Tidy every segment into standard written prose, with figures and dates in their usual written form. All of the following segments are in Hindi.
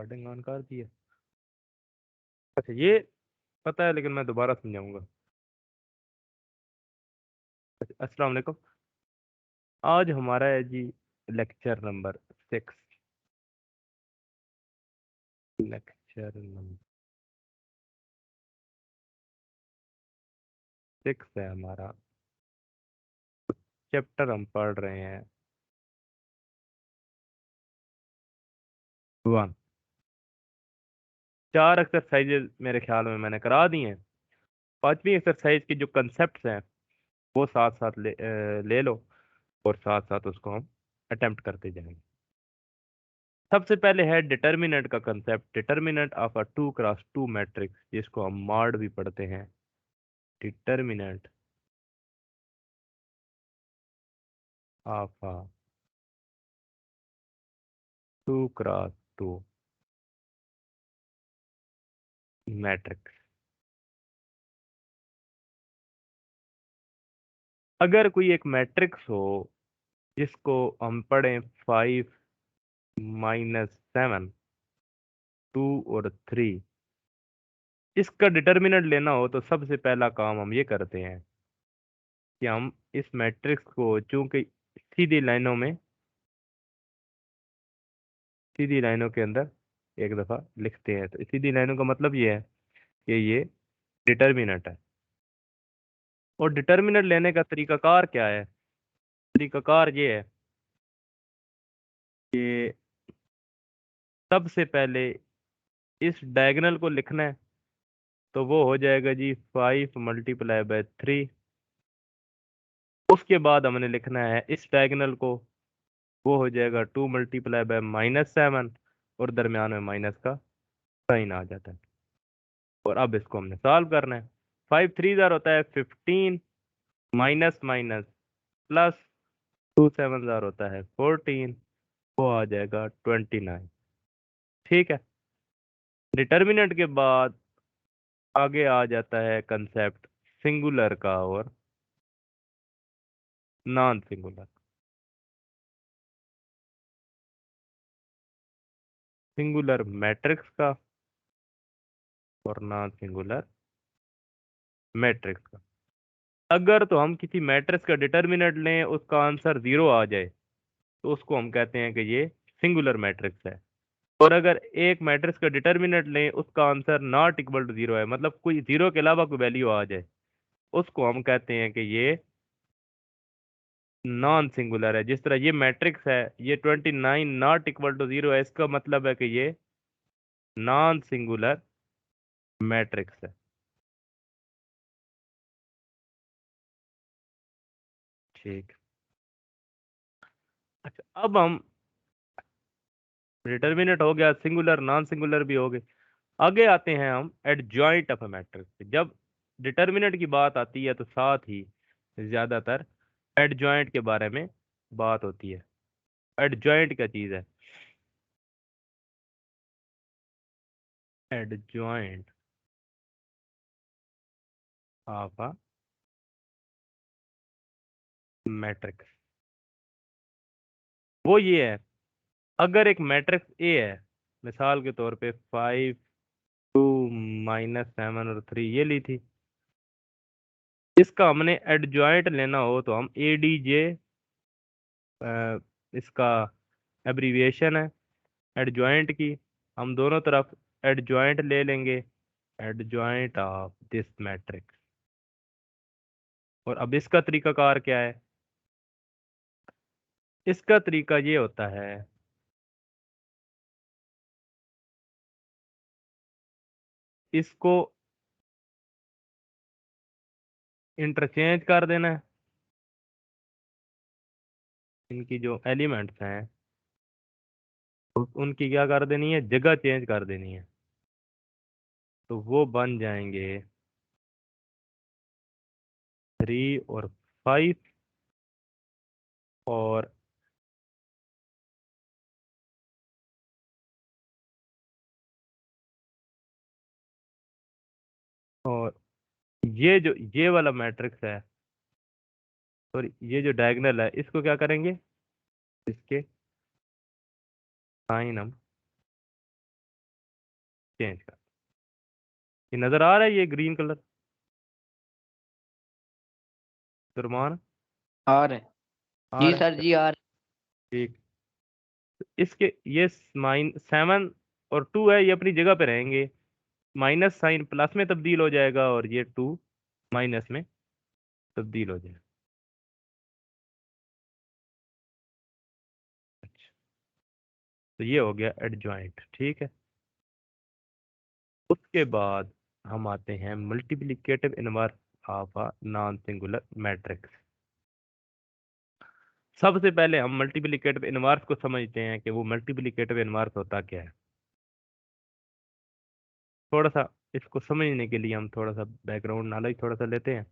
रिकॉर्डिंग ऑन कर दी है। अच्छा ये पता है लेकिन मैं दोबारा समझाऊंगा। अस्सलाम वालेकुम। आज हमारा है जी लेक्चर नंबर 6। लेक्चर नंबर 6 है हमारा। चैप्टर हम पढ़ रहे हैं 1। 4 एक्सरसाइजेज मेरे ख्याल में मैंने करा दी हैं। 5वीं एक्सरसाइज की जो कंसेप्ट हैं वो साथ साथ ले लो और साथ साथ उसको हम अटेम्प्ट करते जाएंगे। सबसे पहले है डिटर्मिनेंट का concept. Determinant of a 2x2 matrix, जिसको हम मॉड भी पढ़ते हैं। Determinant of a 2x2 matrix. अगर कोई एक मैट्रिक्स हो जिसको हम पढ़ें 5 - 7 2 और 3, इसका डिटर्मिनेंट लेना हो तो सबसे पहला काम हम ये करते हैं कि हम इस मैट्रिक्स को, चूंकि सीधी लाइनों में, सीधी लाइनों के अंदर एक दफा लिखते हैं। तो सीधी लाइनों का मतलब ये है कि ये डिटर्मिनेंट है। और डिटर्मिनेंट लेने का तरीकाकार क्या है? तरीकाकार ये है कि सबसे पहले इस डायगोनल को लिखना है। तो वो हो जाएगा जी 5 × 3। उसके बाद हमने लिखना है इस डायगोनल को, वो हो जाएगा 2 × -7, और दरमियान में माइनस का साइन आ जाता है। और अब इसको हमने सॉल्व करना है। 5 × 3 होता है 15, माइनस माइनस प्लस 2 × 7 होता है 14, वो आ जाएगा 29। ठीक है। डिटर्मिनेंट के बाद आगे आ जाता है कंसेप्ट सिंगुलर का और नॉन सिंगुलर। सिंगुलर मैट्रिक्स का और नॉन सिंगुलर मैट्रिक्स का। अगर तो हम किसी मैट्रिक्स का डिटर्मिनेंट लें, उसका आंसर 0 आ जाए, तो उसको हम कहते हैं कि ये सिंगुलर मैट्रिक्स है। और अगर एक मैट्रिक्स का डिटर्मिनेंट लें, उसका आंसर नॉट इक्वल टू 0 है, मतलब कोई 0 के अलावा कोई वैल्यू आ जाए, उसको हम कहते हैं कि ये नॉन सिंगुलर है। जिस तरह ये मैट्रिक्स है, ये 29 नॉट इक्वल टू 0 है, इसका मतलब है कि ये नॉन सिंगुलर मैट्रिक्स है। ठीक। अच्छा अब हम, डिटर्मिनेंट हो गया, सिंगुलर नॉन सिंगुलर भी हो गए, आगे आते हैं हम एडजॉइंट ऑफ ए मैट्रिक्स। जब डिटर्मिनेंट की बात आती है तो साथ ही ज्यादातर एडजॉइंट के बारे में बात होती है। एडजॉइंट क्या चीज है? एडजॉइंट ऑफ अ मैट्रिक्स वो ये है, अगर एक मैट्रिक्स ए है, मिसाल के तौर पे 5 - 7 और 3 ये ली थी, इसका हमने एडजॉइंट लेना हो तो हम ADJ, इसका एब्रीविएशन है एडजॉइंट की, हम दोनों तरफ एडजॉइंट ले लेंगे। Adjoint of this matrix. और अब इसका तरीकाकार क्या है? इसका तरीका ये होता है, इसको इंटरचेंज कर देना है। इनकी जो एलिमेंट्स हैं उनकी क्या कर देनी है, जगह चेंज कर देनी है। तो वो बन जाएंगे 3 और 5, और और ये वाला मैट्रिक्स है, और ये जो डायगोनल है, इसको क्या करेंगे, इसके साइन हम चेंज कर। ये नजर आ रहा है, ये ग्रीन कलर दुरमान आ रहे हैं। आ जी रहा सर है? जी, आ रहे ठीक। इसके ये माइन 7 और 2 है, ये अपनी जगह पे रहेंगे। माइनस साइन प्लस में तब्दील हो जाएगा और ये 2 माइनस में तब्दील हो जाएगा। अच्छा, तो ये हो गया एडजॉइंट। ठीक है। उसके बाद हम आते हैं multiplicative inverse of a non singular matrix. सबसे पहले हम मल्टीप्लिकेटिव इनवर्स को समझते हैं कि वो मल्टीप्लिकेटिव इनवर्स होता क्या है। थोड़ा सा इसको समझने के लिए हम थोड़ा सा बैकग्राउंड नॉलेज थोड़ा सा लेते हैं।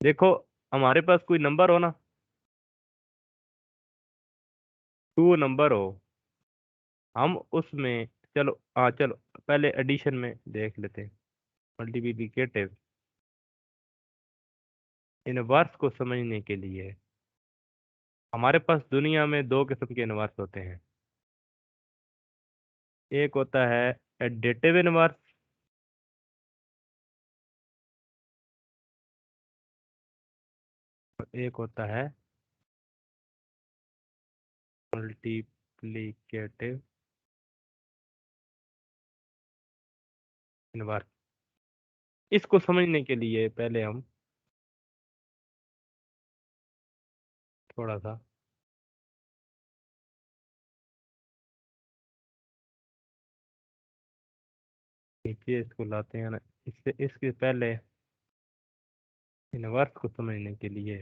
देखो, हमारे पास कोई नंबर हो ना, 2 नंबर हो, हम उसमें, चलो हाँ चलो पहले एडिशन में देख लेते हैं। मल्टीप्लिकेटिव इनवर्स को समझने के लिए हमारे पास दुनिया में 2 किस्म के इनवर्स होते हैं। एक होता है एडिटिव इनवर्स, और एक होता है मल्टीप्लिकेटिव इनवर्स। इसको समझने के लिए पहले हम थोड़ा सा नीचे इसको लाते हैं ना। इससे इसके पहले इनवर्स को समझने के लिए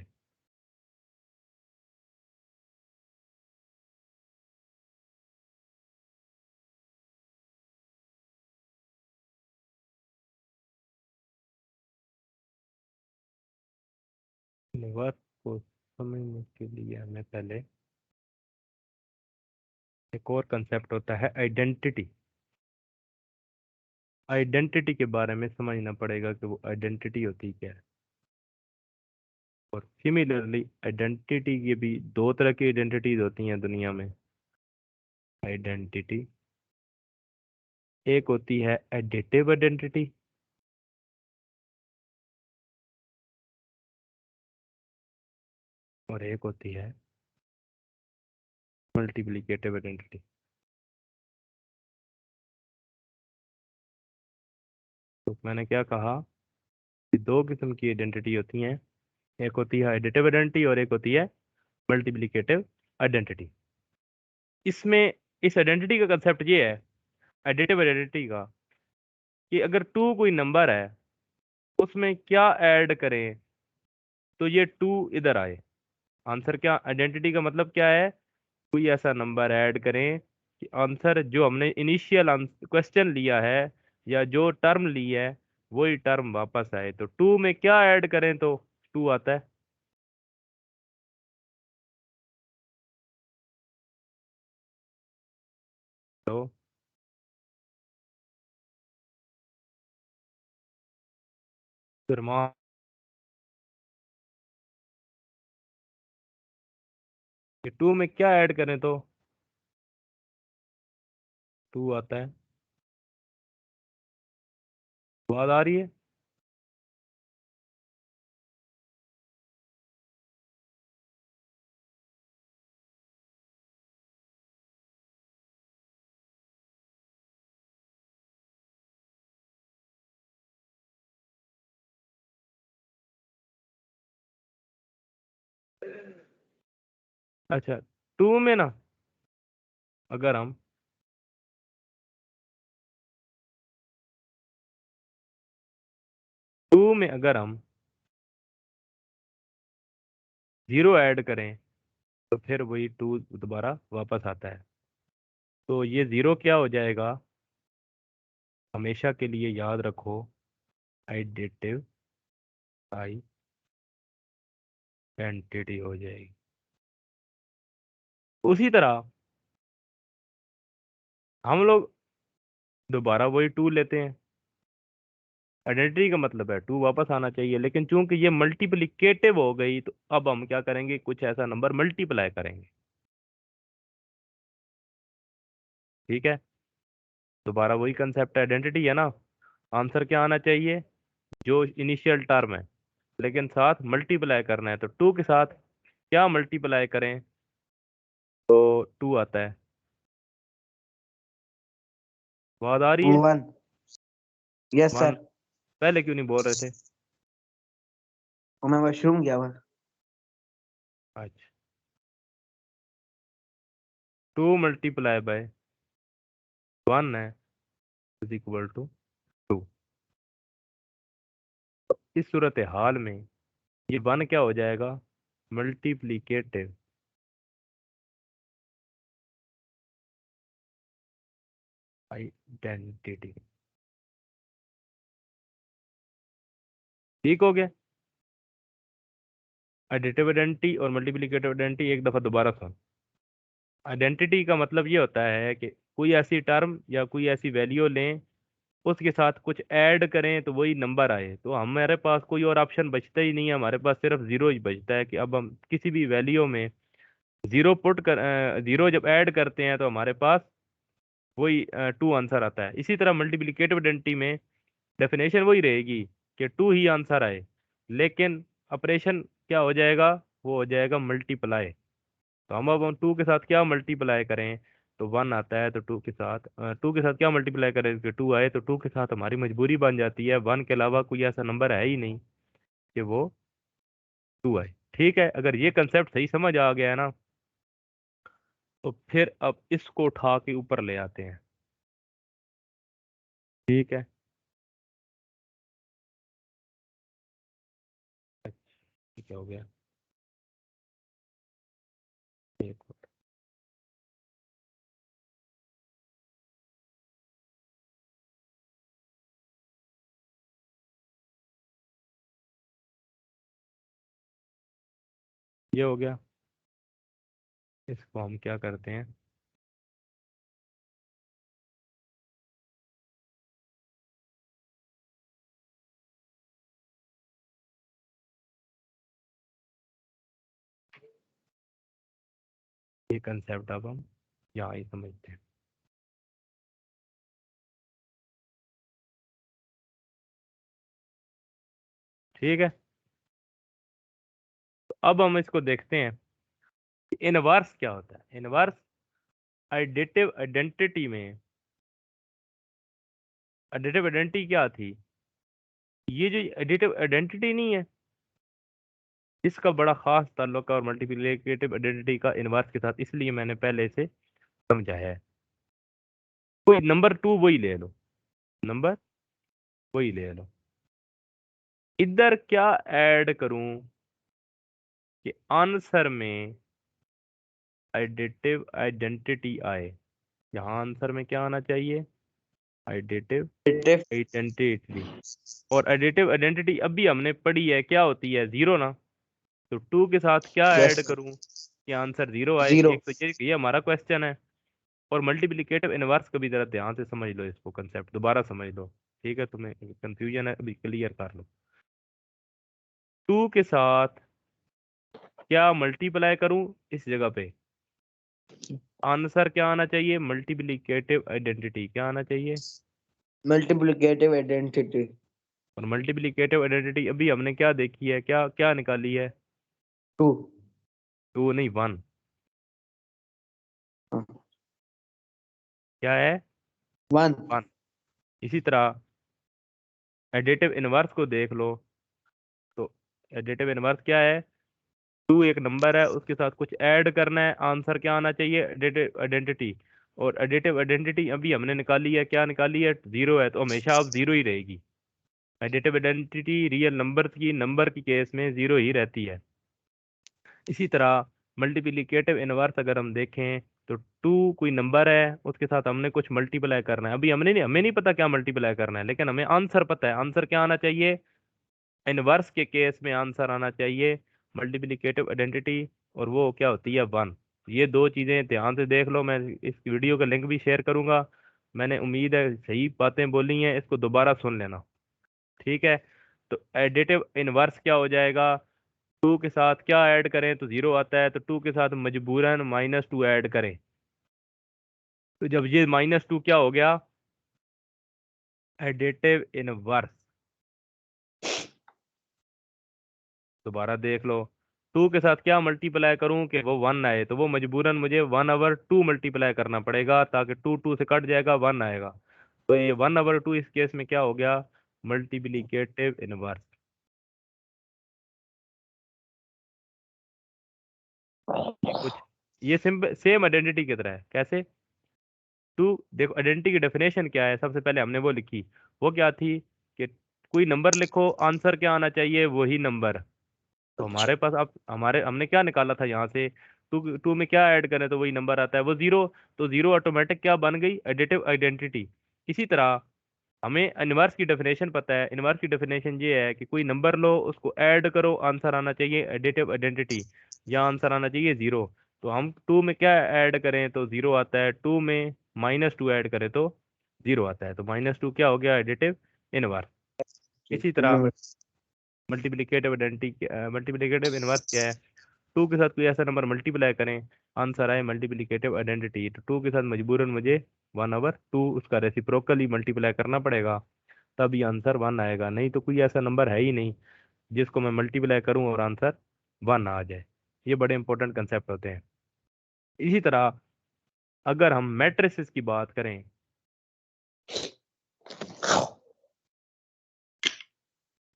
इनवर्स को समझने के लिए हमें पहले एक और कंसेप्ट होता है आइडेंटिटी। आइडेंटिटी के बारे में समझना पड़ेगा कि वो आइडेंटिटी होती क्या है। और सिमिलरली आइडेंटिटी की भी 2 तरह की आइडेंटिटीज होती हैं दुनिया में। आइडेंटिटी एक होती है एडिटिव आइडेंटिटी, और एक होती है मल्टीप्लिकेटिव आइडेंटिटी। तो मैंने क्या कहा कि 2 किस्म की आइडेंटिटी होती हैं। एक होती है एडिटिव आइडेंटिटी और एक होती है मल्टीप्लिकेटिव आइडेंटिटी। इसमें इस आइडेंटिटी का कंसेप्ट ये है, एडिटिव आइडेंटिटी का, कि अगर 2 कोई नंबर है, उसमें क्या ऐड करें तो ये 2 इधर आए। आंसर क्या, आइडेंटिटी का मतलब क्या है, कोई ऐसा नंबर ऐड करें कि आंसर जो हमने इनिशियल क्वेश्चन लिया है या जो टर्म ली है वही टर्म वापस आए। तो 2 में क्या ऐड करें तो 2 आता है। तो फिर 2 में क्या ऐड करें तो 2 आता है। बात आ रही है? अच्छा, 2 में ना, अगर हम 2 में अगर हम 0 ऐड करें तो फिर वही 2 दोबारा वापस आता है। तो ये 0 क्या हो जाएगा, हमेशा के लिए याद रखो, आइडेंटिव आइडेंटिटी हो जाएगी। उसी तरह हम लोग दोबारा वही 2 लेते हैं। आइडेंटिटी का मतलब है 2 वापस आना चाहिए, लेकिन चूंकि ये मल्टीप्लिकेटिव हो गई तो अब हम क्या करेंगे, कुछ ऐसा नंबर मल्टीप्लाई करेंगे। ठीक है। दोबारा वही कंसेप्ट आइडेंटिटी है ना। आंसर क्या आना चाहिए, जो इनिशियल टर्म है, लेकिन साथ मल्टीप्लाई करना है, तो टू के साथ क्या मल्टीप्लाई करें, तो टू आता है। बात आ रही है। वन। Yes one. सर। पहले क्यों नहीं बोल रहे थे? मैं वॉशरूम गया हुआ। अच्छा, टू मल्टीप्लाई बाय वन है इज इक्वल टू टू। इस सूरत हाल में ये वन क्या हो जाएगा, मल्टीप्लीकेटिव आइडेंटिटी। ठीक हो गया। एडिटिव आइडेंटिटी और मल्टीप्लिकेटिव आइडेंटिटी एक दफा दोबारा सुन। आइडेंटिटी का मतलब ये होता है कि कोई ऐसी टर्म या कोई ऐसी वैल्यू लें, उसके साथ कुछ ऐड करें तो वही नंबर आए। तो हमारे पास कोई और ऑप्शन बचता ही नहीं है, हमारे पास सिर्फ जीरो ही बचता है कि अब हम किसी भी वैल्यू में जीरो पुट कर, जीरो जब ऐड करते हैं तो हमारे पास वही टू आंसर आता है। इसी तरह मल्टीप्लिकेटिव आइडेंटिटी में डेफिनेशन वही रहेगी कि टू ही आंसर आए, लेकिन ऑपरेशन क्या हो जाएगा, वो हो जाएगा मल्टीप्लाई। तो हम अब टू के साथ क्या मल्टीप्लाई करें, तो वन आता है। तो टू के साथ क्या मल्टीप्लाई करें कि टू आए, तो टू के साथ हमारी मजबूरी बन जाती है, वन के अलावा कोई ऐसा नंबर है ही नहीं कि वो टू आए। ठीक है, अगर ये कंसेप्ट सही समझ आ गया है ना, तो फिर अब इसको उठा के ऊपर ले आते हैं। ठीक है। अच्छा, क्या हो गया, एक मिनट। ये हो गया। इसको हम क्या करते हैं, ये कंसेप्ट अब हम यहाँ ही समझते हैं। ठीक है, तो अब हम इसको देखते हैं कि इनवर्स क्या होता है। इनवर्स एडिटिव आइडेंटिटी में, एडिटिव आइडेंटिटी क्या थी, ये जो एडिटिव आइडेंटिटी नहीं है, इसका बड़ा खास ताल्लुक है और मल्टीप्लिकेटिव आइडेंटिटी का इनवर्स के साथ, इसलिए मैंने पहले से समझाया है। कोई नंबर टू वही ले लो, नंबर वही ले लो। इधर क्या ऐड करूं कि आंसर में एडिटिव आइडेंटिटी आए। यहाँ आंसर में क्या आना चाहिए, एडिटिव आइडेंटिटी। और एडिटिव आइडेंटिटी अभी हमने पढ़ी है क्या होती है, जीरो ना। तो टू के साथ क्या यस। ऐड करूं कि आंसर जीरो आए, जीरो। एक तो ये हमारा क्वेश्चन है। और मल्टीप्लिकेटिव इनवर्स का भी जरा ध्यान से समझ लो, इसको कंसेप्ट दोबारा समझ लो। ठीक है, तुम्हें कंफ्यूजन है अभी क्लियर कर लो। टू के साथ क्या मल्टीप्लाई करूं, इस जगह पे आंसर क्या आना चाहिए, मल्टीप्लिकेटिव आइडेंटिटी क्या आना चाहिए। Multiplicative identity. और मल्टीप्लिकेटिव आइडेंटिटी अभी हमने क्या देखी है, क्या क्या निकाली है, टू। टू नहीं, वन। क्या है, वन। वन। इसी तरह एडिटिव इनवर्स को देख लो, तो एडिटिव इनवर्स क्या है, टू एक नंबर है, उसके साथ कुछ ऐड करना है, आंसर क्या आना चाहिए, एडिटिव आइडेंटिटी। और एडिटिव आइडेंटिटी अभी हमने निकाली है, क्या निकाली है, जीरो है, तो हमेशा अब जीरो ही रहेगी। एडिटिव आइडेंटिटी रियल नंबर की, नंबर की केस में जीरो ही रहती है। इसी तरह मल्टीप्लिकेटिव इनवर्स अगर हम देखें, तो टू कोई नंबर है, उसके साथ हमने कुछ मल्टीप्लाई करना है। अभी हमें नहीं पता क्या मल्टीप्लाई करना है, लेकिन हमें आंसर पता है। आंसर क्या आना चाहिए, इनवर्स के केस में आंसर आना चाहिए मल्टीप्लिकेटिव आइडेंटिटी, और वो क्या होती है, वन। ये दो चीज़ें ध्यान से देख लो, मैं इस वीडियो का लिंक भी शेयर करूंगा। मैंने उम्मीद है सही बातें बोली हैं, इसको दोबारा सुन लेना। ठीक है, तो एडिटिव इनवर्स क्या हो जाएगा, टू के साथ क्या ऐड करें तो जीरो आता है, तो टू के साथ मजबूरन माइनस टू ऐड करें। तो जब ये माइनस टू क्या हो गया, एडिटिव इनवर्स। दोबारा देख लो, टू के साथ क्या मल्टीप्लाई करूं कि वो वन आए, तो वो मजबूरन मुझे 1/2 मल्टीप्लाई करना पड़ेगा, ताकि टू टू से कट जाएगा, वन आएगा। तो ये 1/2 इस केस में क्या हो गया, मल्टीप्लीकेटिव इनवर्स। ये कुछ, ये सिंपल सेम आइडेंटिटी की तरह है। कैसे? टू, देखो आइडेंटिटी की डेफिनेशन क्या है, सबसे पहले हमने वो लिखी। वो क्या थी कि कोई नंबर लिखो, आंसर क्या आना चाहिए, वही नंबर। तो हमारे पास अब हमारे हमने क्या निकाला था यहाँ से, टू टू में क्या ऐड करें तो वही नंबर आता है, वो जीरो। तो जीरो ऑटोमेटिक क्या बन गई, एडिटिव आइडेंटिटी। इसी तरह हमें इनवर्स की डेफिनेशन पता है। इनवर्स की डेफिनेशन ये है कि कोई नंबर लो, उसको ऐड करो, आंसर आना चाहिए एडिटिव आइडेंटिटी, या आंसर आना चाहिए जीरो। तो हम टू में क्या ऐड करें तो जीरो आता है, टू में -2 ऐड करें तो जीरो आता है। तो -2 क्या हो गया, एडिटिव इनवर्स। इसी तरह inverse. Multiplicative identity, multiplicative inverse क्या है, टू के साथ कोई ऐसा नंबर मल्टीप्लाई करें, आंसर आए मल्टीप्लिकेटिव आइडेंटिटी, तो टू के साथ मजबूरन मुझे 1/2 उसका रेसिप्रोकली मल्टीप्लाई करना पड़ेगा, तभी आंसर वन आएगा। नहीं तो कोई ऐसा नंबर है ही नहीं जिसको मैं मल्टीप्लाई करूं और आंसर वन आ जाए। ये बड़े इंपॉर्टेंट कंसेप्ट होते हैं। इसी तरह अगर हम मैट्रिसेस की बात करें,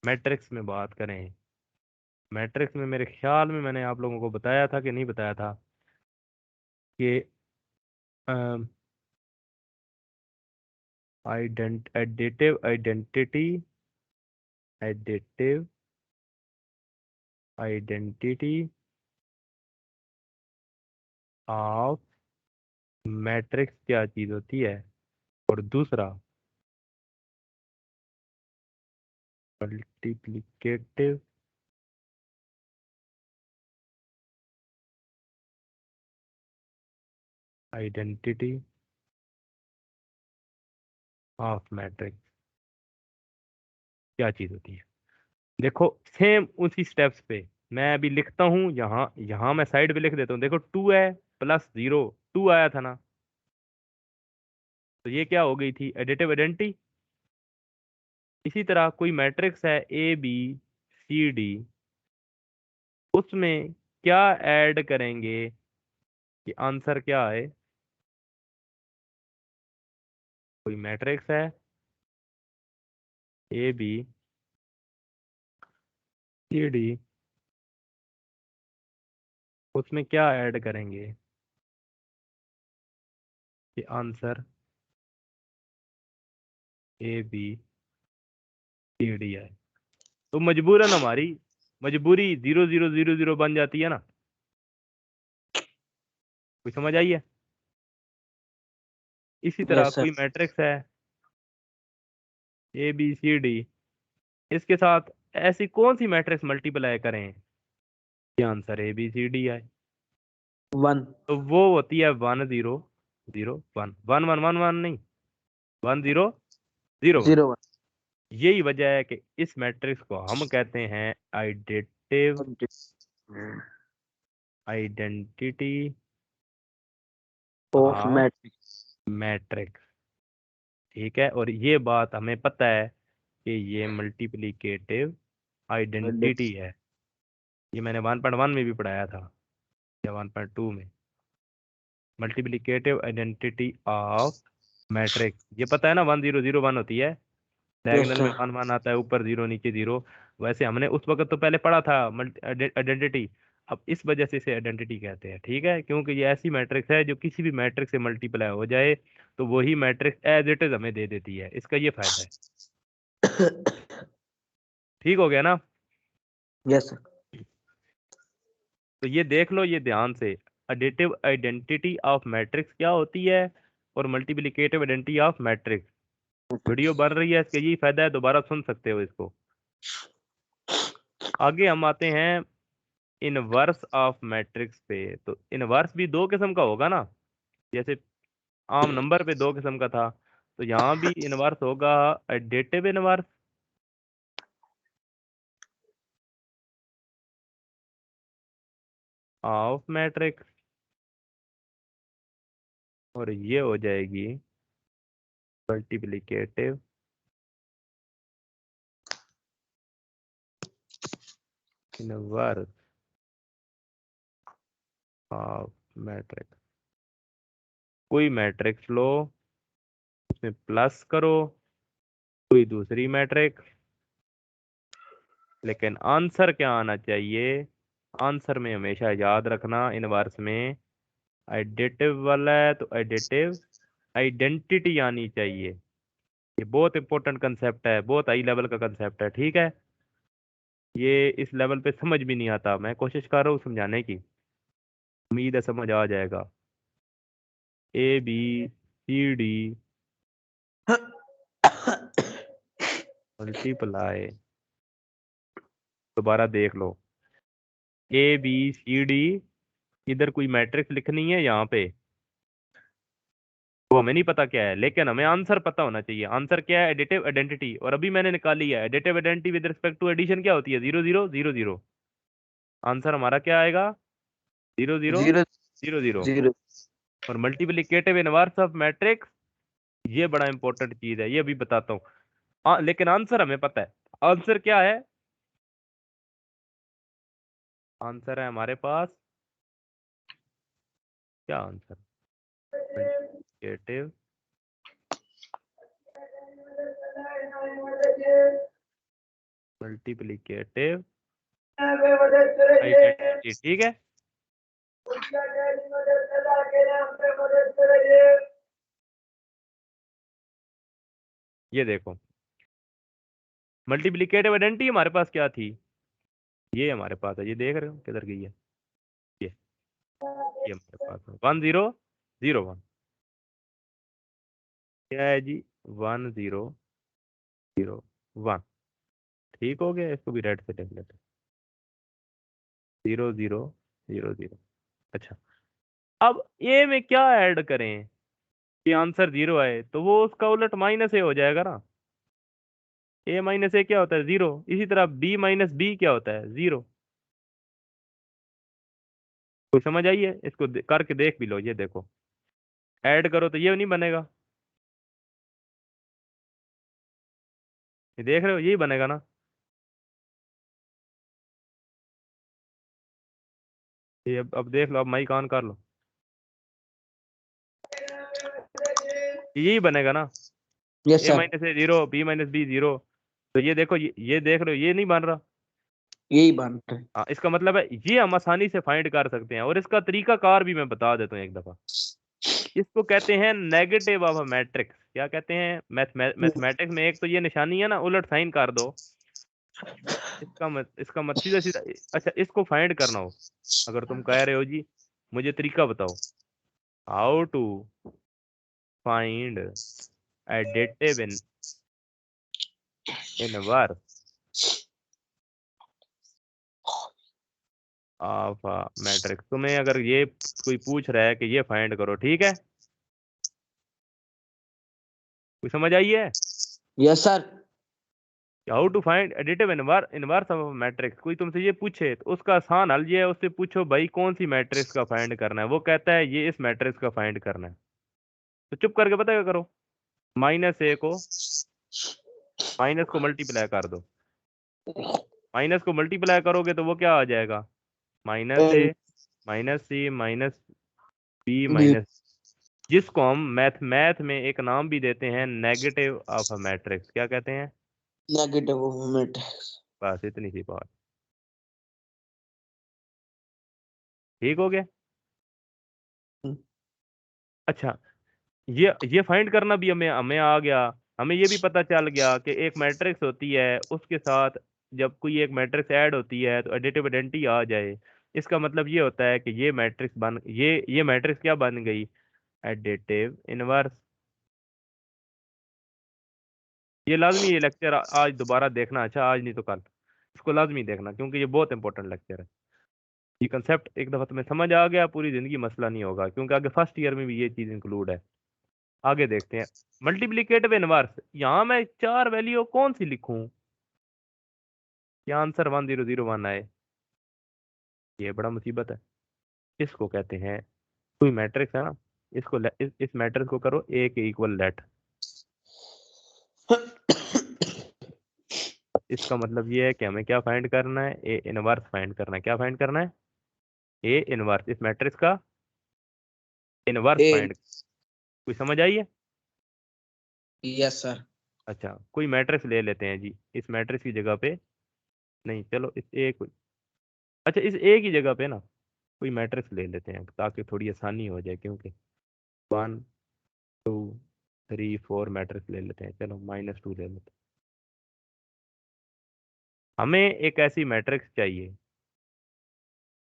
मैट्रिक्स में बात करें, मैट्रिक्स में मेरे ख्याल में मैंने आप लोगों को बताया था कि नहीं बताया था कि additive identity, additive identity of matrix क्या चीज होती है, और दूसरा मल्टीप्लिकेटिव आइडेंटिटी ऑफ मैट्रिक्स क्या चीज होती है। देखो सेम उसी स्टेप्स पे मैं अभी लिखता हूँ, यहाँ यहाँ मैं साइड पे लिख देता हूँ। देखो टू है प्लस जीरो, टू आया था ना, तो ये क्या हो गई थी, एडिटिव आइडेंटिटी। इसी तरह कोई मैट्रिक्स है ABCD, उसमें क्या ऐड करेंगे कि आंसर क्या आए। कोई मैट्रिक्स है ABCD, उसमें क्या ऐड करेंगे कि आंसर ABCD है। तो मजबूरन हमारी मजबूरी 0 0 0 0 बन जाती है ना। कोई समझ आई है? इसी तरह यस सर। कोई मैट्रिक्स है ABCD, इसके साथ ऐसी कौन सी मैट्रिक्स मल्टीप्लाई करें कि आंसर ABCD आए। वन। तो वो होती है 1 0 0 1 1 1 1 1 नहीं, 1 0 0 1। 0 यही वजह है कि इस मैट्रिक्स को हम कहते हैं आइडेटिव 1। Identity of of matrix. Matrix. ठीक है, और ये बात हमें पता है कि ये मल्टीप्लिकेटिव आइडेंटिटी है। ये मैंने 1.1 में भी पढ़ाया था, या 1.2 में, मल्टीप्लिकेटिव आइडेंटिटी ऑफ मैट्रिक्स। ये पता है ना, 1 0 0 1 होती है, यस डायगोनल में सर। 1 1 आता है, ऊपर जीरो नीचे जीरो। वैसे हमने उस वक्त तो पहले पढ़ा था आइडेंटिटी, अब इस वजह से इसे आइडेंटिटी कहते हैं। ठीक है, क्योंकि ये ऐसी मैट्रिक्स है जो किसी भी मैट्रिक्स से मल्टीप्लाई हो जाए तो वही मैट्रिक्स एज इट इज हमें दे देती है। इसका ये फायदा है। ठीक हो गया ना? Yes sir. तो ये देख लो, ये ध्यान से, एडिटिव आइडेंटिटी ऑफ मैट्रिक्स क्या होती है, और multiplicative identity of matrix. Video बन रही है, इसका यही फायदा है, दोबारा सुन सकते हो इसको। आगे हम आते हैं इनवर्स ऑफ मैट्रिक्स पे। तो इनवर्स भी दो किस्म का होगा ना, जैसे आम नंबर पे दो किस्म का था, तो यहाँ भी इनवर्स होगा, एडिटिव इनवर्स ऑफ मैट्रिक्स, और ये हो जाएगी मल्टीप्लिकेटिव इनवर्स ऑफ मैट्रिक्स। कोई मैट्रिक्स लो, उसमें प्लस करो कोई दूसरी मैट्रिक्स, लेकिन आंसर क्या आना चाहिए? आंसर में हमेशा याद रखना इनवर्स में एडिटिव वाला है तो एडिटिव आइडेंटिटी आनी चाहिए। ये बहुत इंपॉर्टेंट कंसेप्ट है, बहुत हाई लेवल का कंसेप्ट है, ठीक है। ये इस लेवल पे समझ भी नहीं आता, मैं कोशिश कर रहा हूँ समझाने की, उम्मीद है समझ आ जाएगा। A B C D multiply, दोबारा देख लो, ए बी सी डी, इधर कोई मैट्रिक्स लिखनी है यहाँ पे, वो हमें नहीं पता क्या है, लेकिन हमें आंसर पता होना चाहिए। आंसर क्या है? एडिटिव आइडेंटिटी, और अभी मैंने निकाली है additive identity with respect to addition क्या होती है? 0 0 0 0। आंसर हमारा क्या आएगा? 0 0 जीरो 0 0। जीरो। और मल्टीप्लिकेटिव इनवर्स ऑफ मैट्रिक्स, ये बड़ा इंपॉर्टेंट चीज है, ये अभी बताता हूँ। लेकिन आंसर हमें पता है। आंसर क्या है? आंसर है हमारे पास, क्या आंसर? मल्टीप्लिकेटिव मल्टीप्लिकेटिव आइडेंटिटी, ठीक है। ये देखो, मल्टीप्लिकेटिव आइडेंटिटी हमारे पास क्या थी? ये हमारे पास है, ये देख रहे हो किधर गई है? ये हमारे पास है 1 0 0 1। क्या है जी? 1 0 0 1। ठीक हो गया, इसको भी रेड से लिख लेते, 0 0 0 0। अच्छा, अब ए में क्या ऐड करें कि आंसर 0 आए? तो वो उसका उलट माइनस ए हो जाएगा ना। ए माइनस ए क्या होता है? 0। इसी तरह बी माइनस बी क्या होता है? 0। कोई समझ आई है? इसको करके देख भी लो, ये देखो, ऐड करो तो ये नहीं बनेगा, ये देख रहे हो, यही बनेगा ना। ये अब देख लो, अब माइक ऑन कर लो, यही बनेगा ना। यस ए सर, माइनस ए 0, बी माइनस बी 0। तो ये देखो, ये देख रहे हो, ये नहीं बन रहा। यही बात है। हाँ, इसका मतलब है ये हम आसानी से फाइंड कर सकते हैं, और इसका तरीका कार भी मैं बता देता हूँ एक दफा। इसको कहते हैं नेगेटिव ऑफ अ मैट्रिक्स। क्या कहते हैं? मैथमेटिक्स में एक तो ये निशानी है ना, उलट साइन कर दो। इसका मत सीधा सीधा। अच्छा, इसको फाइंड करना हो, अगर तुम कह रहे हो जी मुझे तरीका बताओ, how to find additive in inverse of matrix, तुम्हें अगर ये कोई पूछ रहा है कि ये फाइंड करो, ठीक है, कोई समझ आई है? Yes sir. How to find additive inverse of matrix, कोई तुमसे ये पूछे तो उसका आसान हल ये है, उससे पूछो भाई कौन सी मैट्रिक्स का फाइंड करना है, वो कहता है ये इस मैट्रिक्स का फाइंड करना है, तो चुप करके पता क्या करो, माइनस ए को माइनस को मल्टीप्लाई कर दो। माइनस को मल्टीप्लाई करोगे तो वो क्या आ जाएगा? माइनस ए माइनस सी माइनस बी माइनस, जिसको हम मैथ में एक नाम भी देते हैं नेगेटिव ऑफ अ मैट्रिक्स। क्या कहते हैं? Negative movement. बस इतनी सी बात, ठीक हो गया। अच्छा, ये फाइंड करना भी हमें हमें आ गया। हमें ये भी पता चल गया कि एक मैट्रिक्स होती है, उसके साथ जब कोई एक मैट्रिक्स ऐड होती है तो एडिटिव आइडेंटिटी आ जाए। इसका मतलब ये होता है कि ये मैट्रिक्स बन ये मैट्रिक्स क्या बन गई? Additive inverse. ये लाजमी, ये लेक्चर आज दोबारा देखना, अच्छा आज नहीं तो कल, इसको लाजमी देखना क्योंकि ये बहुत इंपॉर्टेंट लेक्चर है। ये कंसेप्ट एक दफा तुम्हें समझ आ गया, पूरी जिंदगी मसला नहीं होगा, क्योंकि आगे फर्स्ट ईयर में भी ये चीज इंक्लूड है। आगे देखते हैं मल्टीप्लिकेटिव इनवर्स। यहाँ मैं 4 वैल्यू कौन सी लिखूं क्या आंसर 1 0 0 1 आए? ये बड़ा मुसीबत है। इसको कहते हैं, कोई मैट्रिक्स है ना, इस मैट्रिक्स को करो ए के इक्वल लेट। इसका मतलब ये है कि हमें क्या फाइंड करना है, ए इनवर्स फाइंड करना है। क्या फाइंड करना है? ए इनवर्स, इस मैट्रिक्स का इनवर्स ए। फाइंड। कोई समझ आई है? Yes sir. अच्छा, कोई मैट्रिक्स ले लेते हैं जी, इस मैट्रिक्स की जगह पे, नहीं चलो इस ए को, अच्छा इस ए की जगह पे ना कोई मैट्रिक्स ले लेते हैं ताकि थोड़ी आसानी हो जाए, क्योंकि 1 2 3 4 मैट्रिक्स ले लेते हैं। चलो -2 ले लेते हैं। हमें एक ऐसी मैट्रिक्स चाहिए,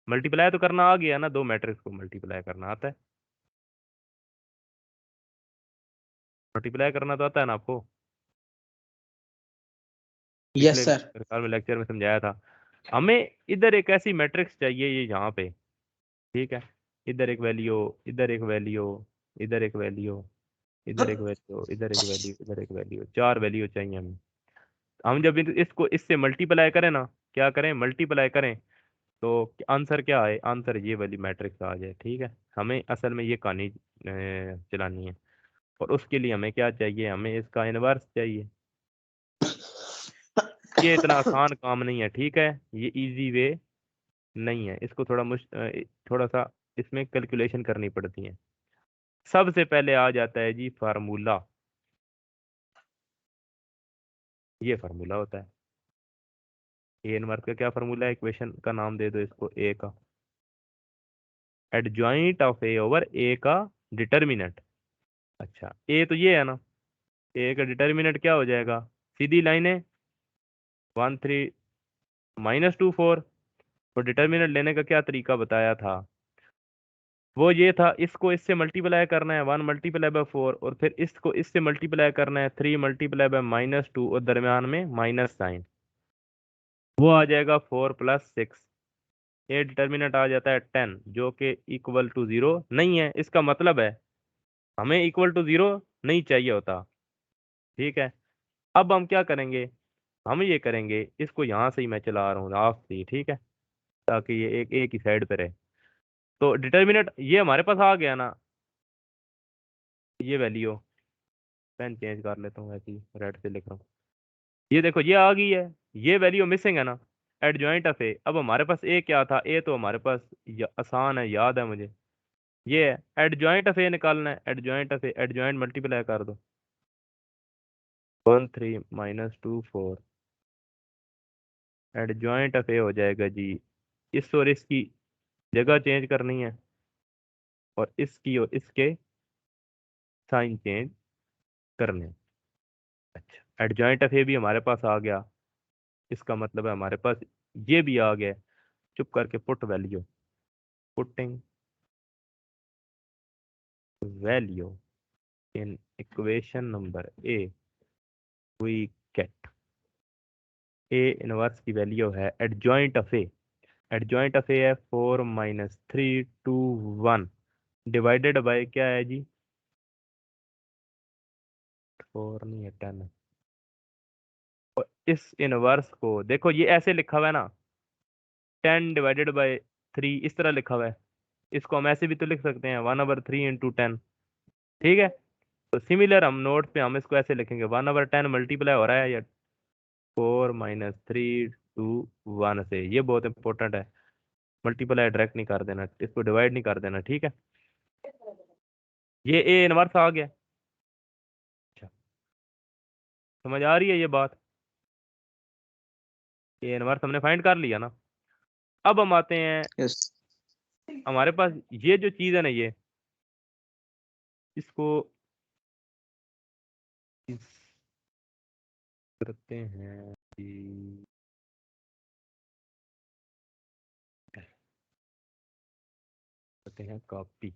मल्टीप्लाई तो करना आ गया ना, दो मैट्रिक्स को मल्टीप्लाई करना आता है, मल्टीप्लाई करना तो आता है ना आपको, यस पिछले सर। मेरे ख्याल में लेक्चर में समझाया था। हमें इधर एक ऐसी मैट्रिक्स चाहिए, ये यहाँ पे, ठीक है, इधर एक वैल्यू, इधर एक वैल्यू, इधर एक वैल्यू, इधर एक वैल्यू, इधर एक वैल्यू, इधर एक वैल्यू, चार वैल्यू चाहिए हमें। हम जब इसको इससे मल्टीप्लाई करें ना, क्या करें, मल्टीप्लाई करें, तो आंसर क्या आए, आंसर ये वाली मैट्रिक्स आ जाए, ठीक है। हमें असल में ये कहानी चलानी है, और उसके लिए हमें क्या चाहिए, हमें इसका इनवर्स चाहिए। ये इतना आसान काम नहीं है, ठीक है, ये इजी वे नहीं है, इसको थोड़ा सा इसमें कैलकुलेशन करनी पड़ती है। सबसे पहले आ जाता है जी फार्मूला, ये फार्मूला होता है ए इनवर्स का। क्या फार्मूला है, इक्वेशन का नाम दे दो इसको ए का, adjoint of A over A का डिटर्मिनेंट। अच्छा ए तो ये है ना, ए का डिटर्मिनेंट क्या हो जाएगा, सीधी लाइन है, 1 3 -2 4। तो डिटर्मिनेंट लेने का क्या तरीका बताया था, वो ये था, इसको इससे मल्टीप्लाई करना है 1 × 4, और फिर इसको इससे मल्टीप्लाई करना है 3 × और दरम्यान में माइनस साइन, वो आ जाएगा 4 + 6। ये डिटर्मिनेंट आ जाता है 10, जो कि इक्वल टू 0 नहीं है। इसका मतलब है हमें इक्वल टू 0 नहीं चाहिए होता, ठीक है। अब हम क्या करेंगे, हम ये करेंगे, इसको यहाँ से ही मैं चला रहा हूँ हाफ से, ठीक है, ताकि ये एक ही साइड पे रहे। तो डिटर्मिनेंट ये हमारे पास आ गया ना, ये वैल्यू, पेन चेंज कर लेता हूँ, ऐसे ही रेड से लिख रहा हूँ, ये देखो ये आ गई है, ये वैल्यू मिसिंग है ना, एडजॉइंट ऑफ ए। अब हमारे पास ए क्या था, ए तो हमारे पास आसान है, याद है मुझे, ये है एडजॉइंट ऑफ ए निकालना है, adjoint of A, adjoint multiply कर दो, 1 3 -2 4, एडजॉइंट ऑफ ए हो जाएगा जी, इस और इसकी जगह चेंज करनी है, और इसकी और इसके साइन चेंज करने हैं। अच्छा एडजॉइंट ऑफ ए भी हमारे पास आ गया, इसका मतलब है हमारे पास ये भी आ गया। चुप करके put value, putting value in equation number A, we get A inverse की वैल्यू है adjoint of A, adjoint of A है 4 - 3 2 1 डिवाइडेड बाय क्या है जी, 4 नहीं है 10 है। और इस इनवर्स को देखो ये ऐसे लिखा हुआ है ना, 10/3 इस तरह लिखा हुआ है, इसको हम ऐसे भी तो लिख सकते हैं 1/3 × 10, ठीक है। तो सिमिलर हम नोट पे हम इसको ऐसे लिखेंगे, 1/10 मल्टीप्लाई हो रहा है या 4 - 3 2 1 से, ये बहुत इंपॉर्टेंट है, मल्टीप्लाई डायरेक्ट नहीं कर देना, इसको डिवाइड नहीं कर देना, ठीक है। ये ए इनवर्स आ गया। अच्छा समझ आ रही है ये बात, ए इनवर्स हमने फाइंड कर लिया ना। अब हम आते हैं, यस। हमारे पास ये जो चीज़ है ना, ये इसको इस करते हैं कि करते हैं कॉपी,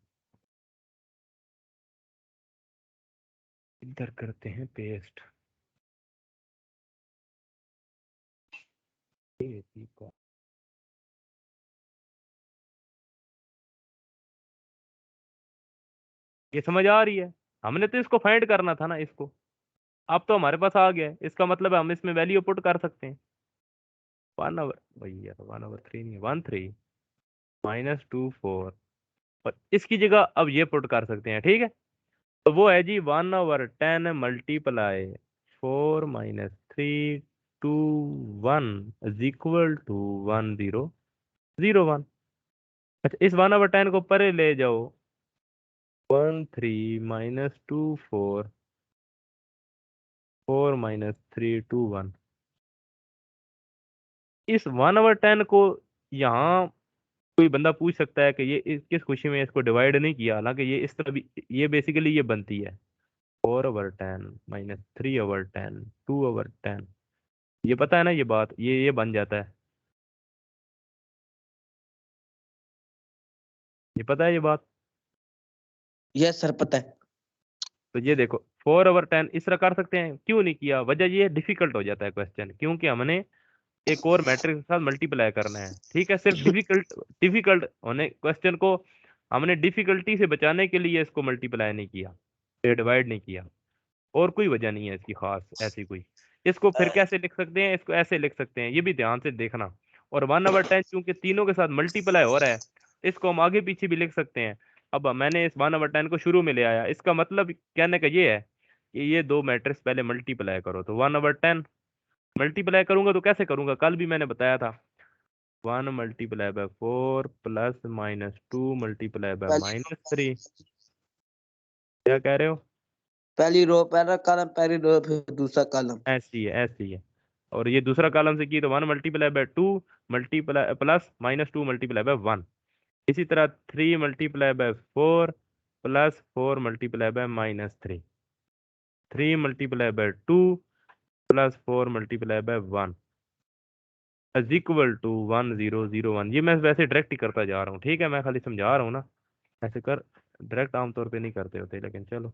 इधर करते हैं पेस्ट, ये समझ आ रही है, हमने तो इसको फाइंड करना था ना इसको, अब तो हमारे पास आ गया है, इसका मतलब है हम इसमें वैल्यू पुट कर सकते हैं, 1 ओवर, भैया 1/3 नहीं है, 1 3 -2 4, और इसकी जगह अब ये पुट कर सकते हैं, ठीक है। तो वो है जी 1/10 multiply 4 - 3 to 1 is equal to 1 0 0 1। अच्छा, इस 1/10 को परे ले जाओ, 1 3 माइनस 2 4 4 माइनस 3 2 1। इस 1/10 को यहाँ कोई बंदा पूछ सकता है कि ये किस खुशी में इसको डिवाइड नहीं किया, हालांकि ये इस तरह भी, ये बेसिकली ये बनती है 4/10 माइनस 3/10 2/10। ये पता है ना ये बात, ये बन जाता है, ये पता है ये बात। यस सर पता है। तो ये देखो 4/10 इस तरह कर सकते हैं, क्यों नहीं किया, वजह ये डिफिकल्ट हो जाता है क्वेश्चन, क्योंकि हमने एक और मैट्रिक्स के साथ मल्टीप्लाई करना है, ठीक है। सिर्फ डिफिकल्ट डिफिकल्ट होने क्वेश्चन को हमने डिफिकल्टी से बचाने के लिए इसको मल्टीप्लाई नहीं किया, डिवाइड नहीं किया, और कोई वजह नहीं है इसकी खास ऐसी कोई। इसको फिर कैसे लिख सकते हैं, इसको ऐसे लिख सकते हैं, ये भी ध्यान से देखना। और 1/10 चूंकि तीनों के साथ मल्टीप्लाई हो रहा है, इसको हम आगे पीछे भी लिख सकते हैं। अब मैंने इस 1/10 को शुरू में ले आया, इसका मतलब कहने का ये है कि ये दो मैट्रिक्स पहले मल्टीप्लाई करो। तो 1/10 मल्टीप्लाई करूंगा तो कैसे करूंगा, कल भी मैंने बताया था, 1 multiply by 4 plus minus 2 multiply by -3। क्या कह रहे हो? पहली रो पहला कॉलम, पहली रो फिर दूसरा कॉलम। ऐसी है, ऐसी है। और ये दूसरा कॉलम से की तो 1 multiply by 2 multiply plus -2 multiply by 1। इसी तरह 3 multiply by 4 plus 4 multiply by -3। 3 multiply by 2 plus 4 multiply by 1 is equal to 1 0 0 1। ये मैं वैसे डायरेक्ट ही करता जा रहा हूँ, ठीक है, मैं खाली समझा रहा हूँ ना, ऐसे कर डायरेक्ट आमतौर पे नहीं करते होते, लेकिन चलो।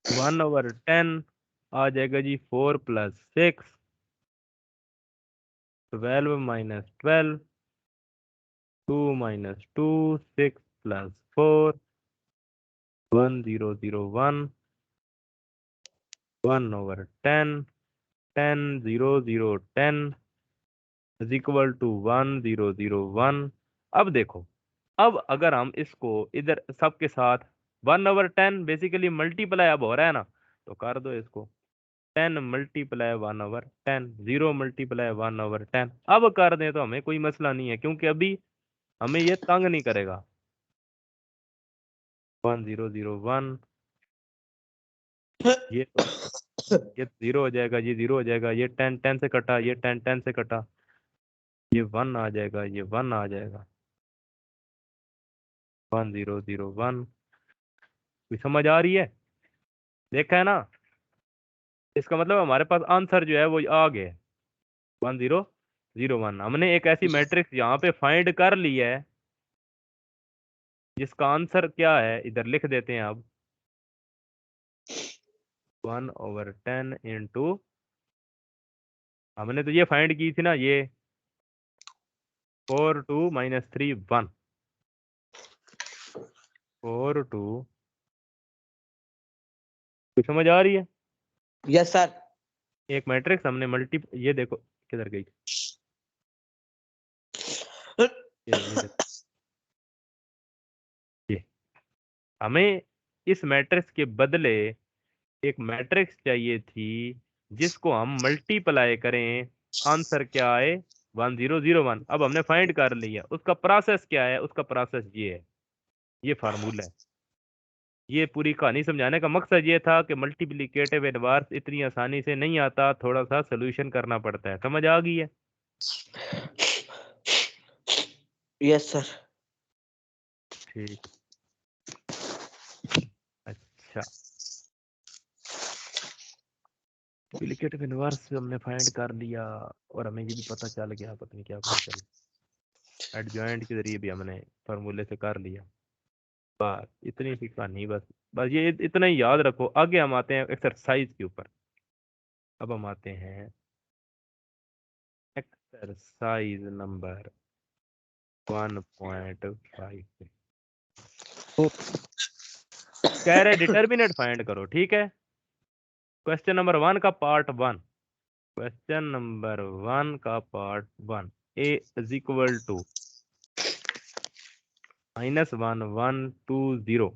1/10 आ जाएगा जी 4 plus 6 12 minus 12 2 minus 2 6 plus 4 1 0 0 1 1/10 10 0 0 10 is equal to 1 0 0 1। अब देखो, अब अगर हम इसको इधर सबके साथ 1/10 बेसिकली मल्टीप्लाई अब हो रहा है ना, तो कर दो इसको 10 मल्टीप्लाई 1/10 0 मल्टीप्लाई 1/10। अब कर दें तो हमें कोई मसला नहीं है, क्योंकि अभी हमें ये तंग नहीं करेगा। 1 0 0 1 ये तो ये 0 हो जाएगा, ये 0 हो जाएगा, ये 10 10 से कटा, ये 10 10 से कटा, ये 1 आ जाएगा, ये 1 आ जाएगा। 1 0 0 1। कोई समझ आ रही है? देखा है ना, इसका मतलब हमारे पास आंसर जो है वो आ गया 1 0 0 1। हमने एक ऐसी मैट्रिक्स यहाँ पे फाइंड कर ली है जिसका आंसर क्या है, इधर लिख देते हैं अब 1/10 इंटू, हमने तो ये फाइंड की थी ना, ये 4 2 -3 1 4 2। कुछ समझ आ रही है? Yes sir. एक मैट्रिक्स हमने मल्टी, ये देखो किधर गई, ये देखो, ये हमें इस मैट्रिक्स के बदले एक मैट्रिक्स चाहिए थी जिसको हम मल्टीप्लाई करें, आंसर क्या आए 1 0 0 1। अब हमने फाइंड कर लिया, उसका प्रोसेस क्या है, उसका प्रोसेस ये है, ये फार्मूला है। ये पूरी कहानी समझाने का मकसद ये था कि मल्टीप्लिकेटिव इनवर्स इतनी आसानी से नहीं आता, थोड़ा सा सोल्यूशन करना पड़ता है। समझ आ गई है? Yes sir. ठीक, अच्छा। मल्टीप्लिकेटिव इनवर्स हमने फाइंड कर लिया, और हमें ये भी पता चल गया, पता नहीं क्या पता चल, एडजॉइंट के जरिए भी हमने फार्मूले से कर लिया। बस इतनी सी कहानी, बस बस ये इतना ही याद रखो। आगे हम आते हैं एक्सरसाइज के ऊपर। अब हम आते हैं एक्सरसाइज नंबर 1.5 पे। तो कह रहे डिटर्मिनेंट फाइंड करो, ठीक है। क्वेश्चन नंबर 1 का पार्ट 1, क्वेश्चन नंबर 1 का part 1, A is equal to -1 1 2 0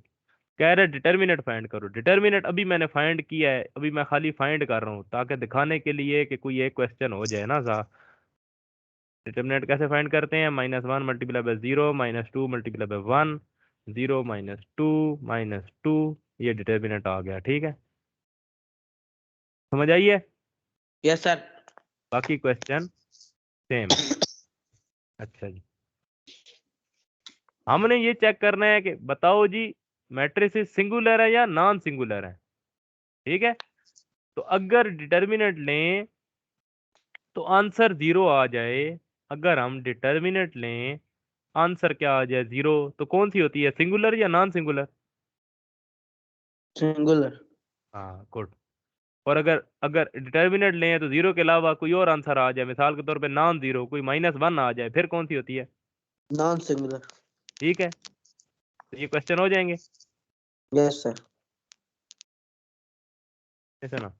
कह रहे डिटर्मिनेंट फाइंड करो। डिटर्मिनेंट अभी मैंने फाइंड किया है, अभी मैं खाली फाइंड कर रहा हूँ ताकि दिखाने के लिए कि कोई एक क्वेश्चन हो जाए ना सा। डिटर्मिनेंट कैसे फाइंड करते हैं? -1 मल्टीप्लाई बाय 0 -2 मल्टीप्लाई बाय 1, 0 -2 -2, ये डिटर्मिनेंट आ गया। ठीक है, समझ आई है? Yes sir. बाकी क्वेश्चन सेम है। अच्छा जी, हमने ये चेक करना है कि बताओ जी मैट्रिसेस सिंगुलर है या नॉन सिंगुलर है। ठीक है, तो अगर डिटर्मिनेंट लें तो आंसर 0 आ जाए। अगर हम डिटर्मिनेंट लें आंसर क्या आ जाए? 0, तो कौन सी होती है, सिंगुलर या नॉन सिंगुलर? सिंगुलर। हाँ, गुड। और अगर अगर डिटर्मिनेंट लें तो 0 के अलावा कोई और आंसर आ जाए, मिसाल के तौर पे नॉन 0, कोई -1 आ जाए, फिर कौन सी होती है? Non singular. ठीक है, तो ये क्वेश्चन हो जाएंगे। Yes sir. ऐसा ना,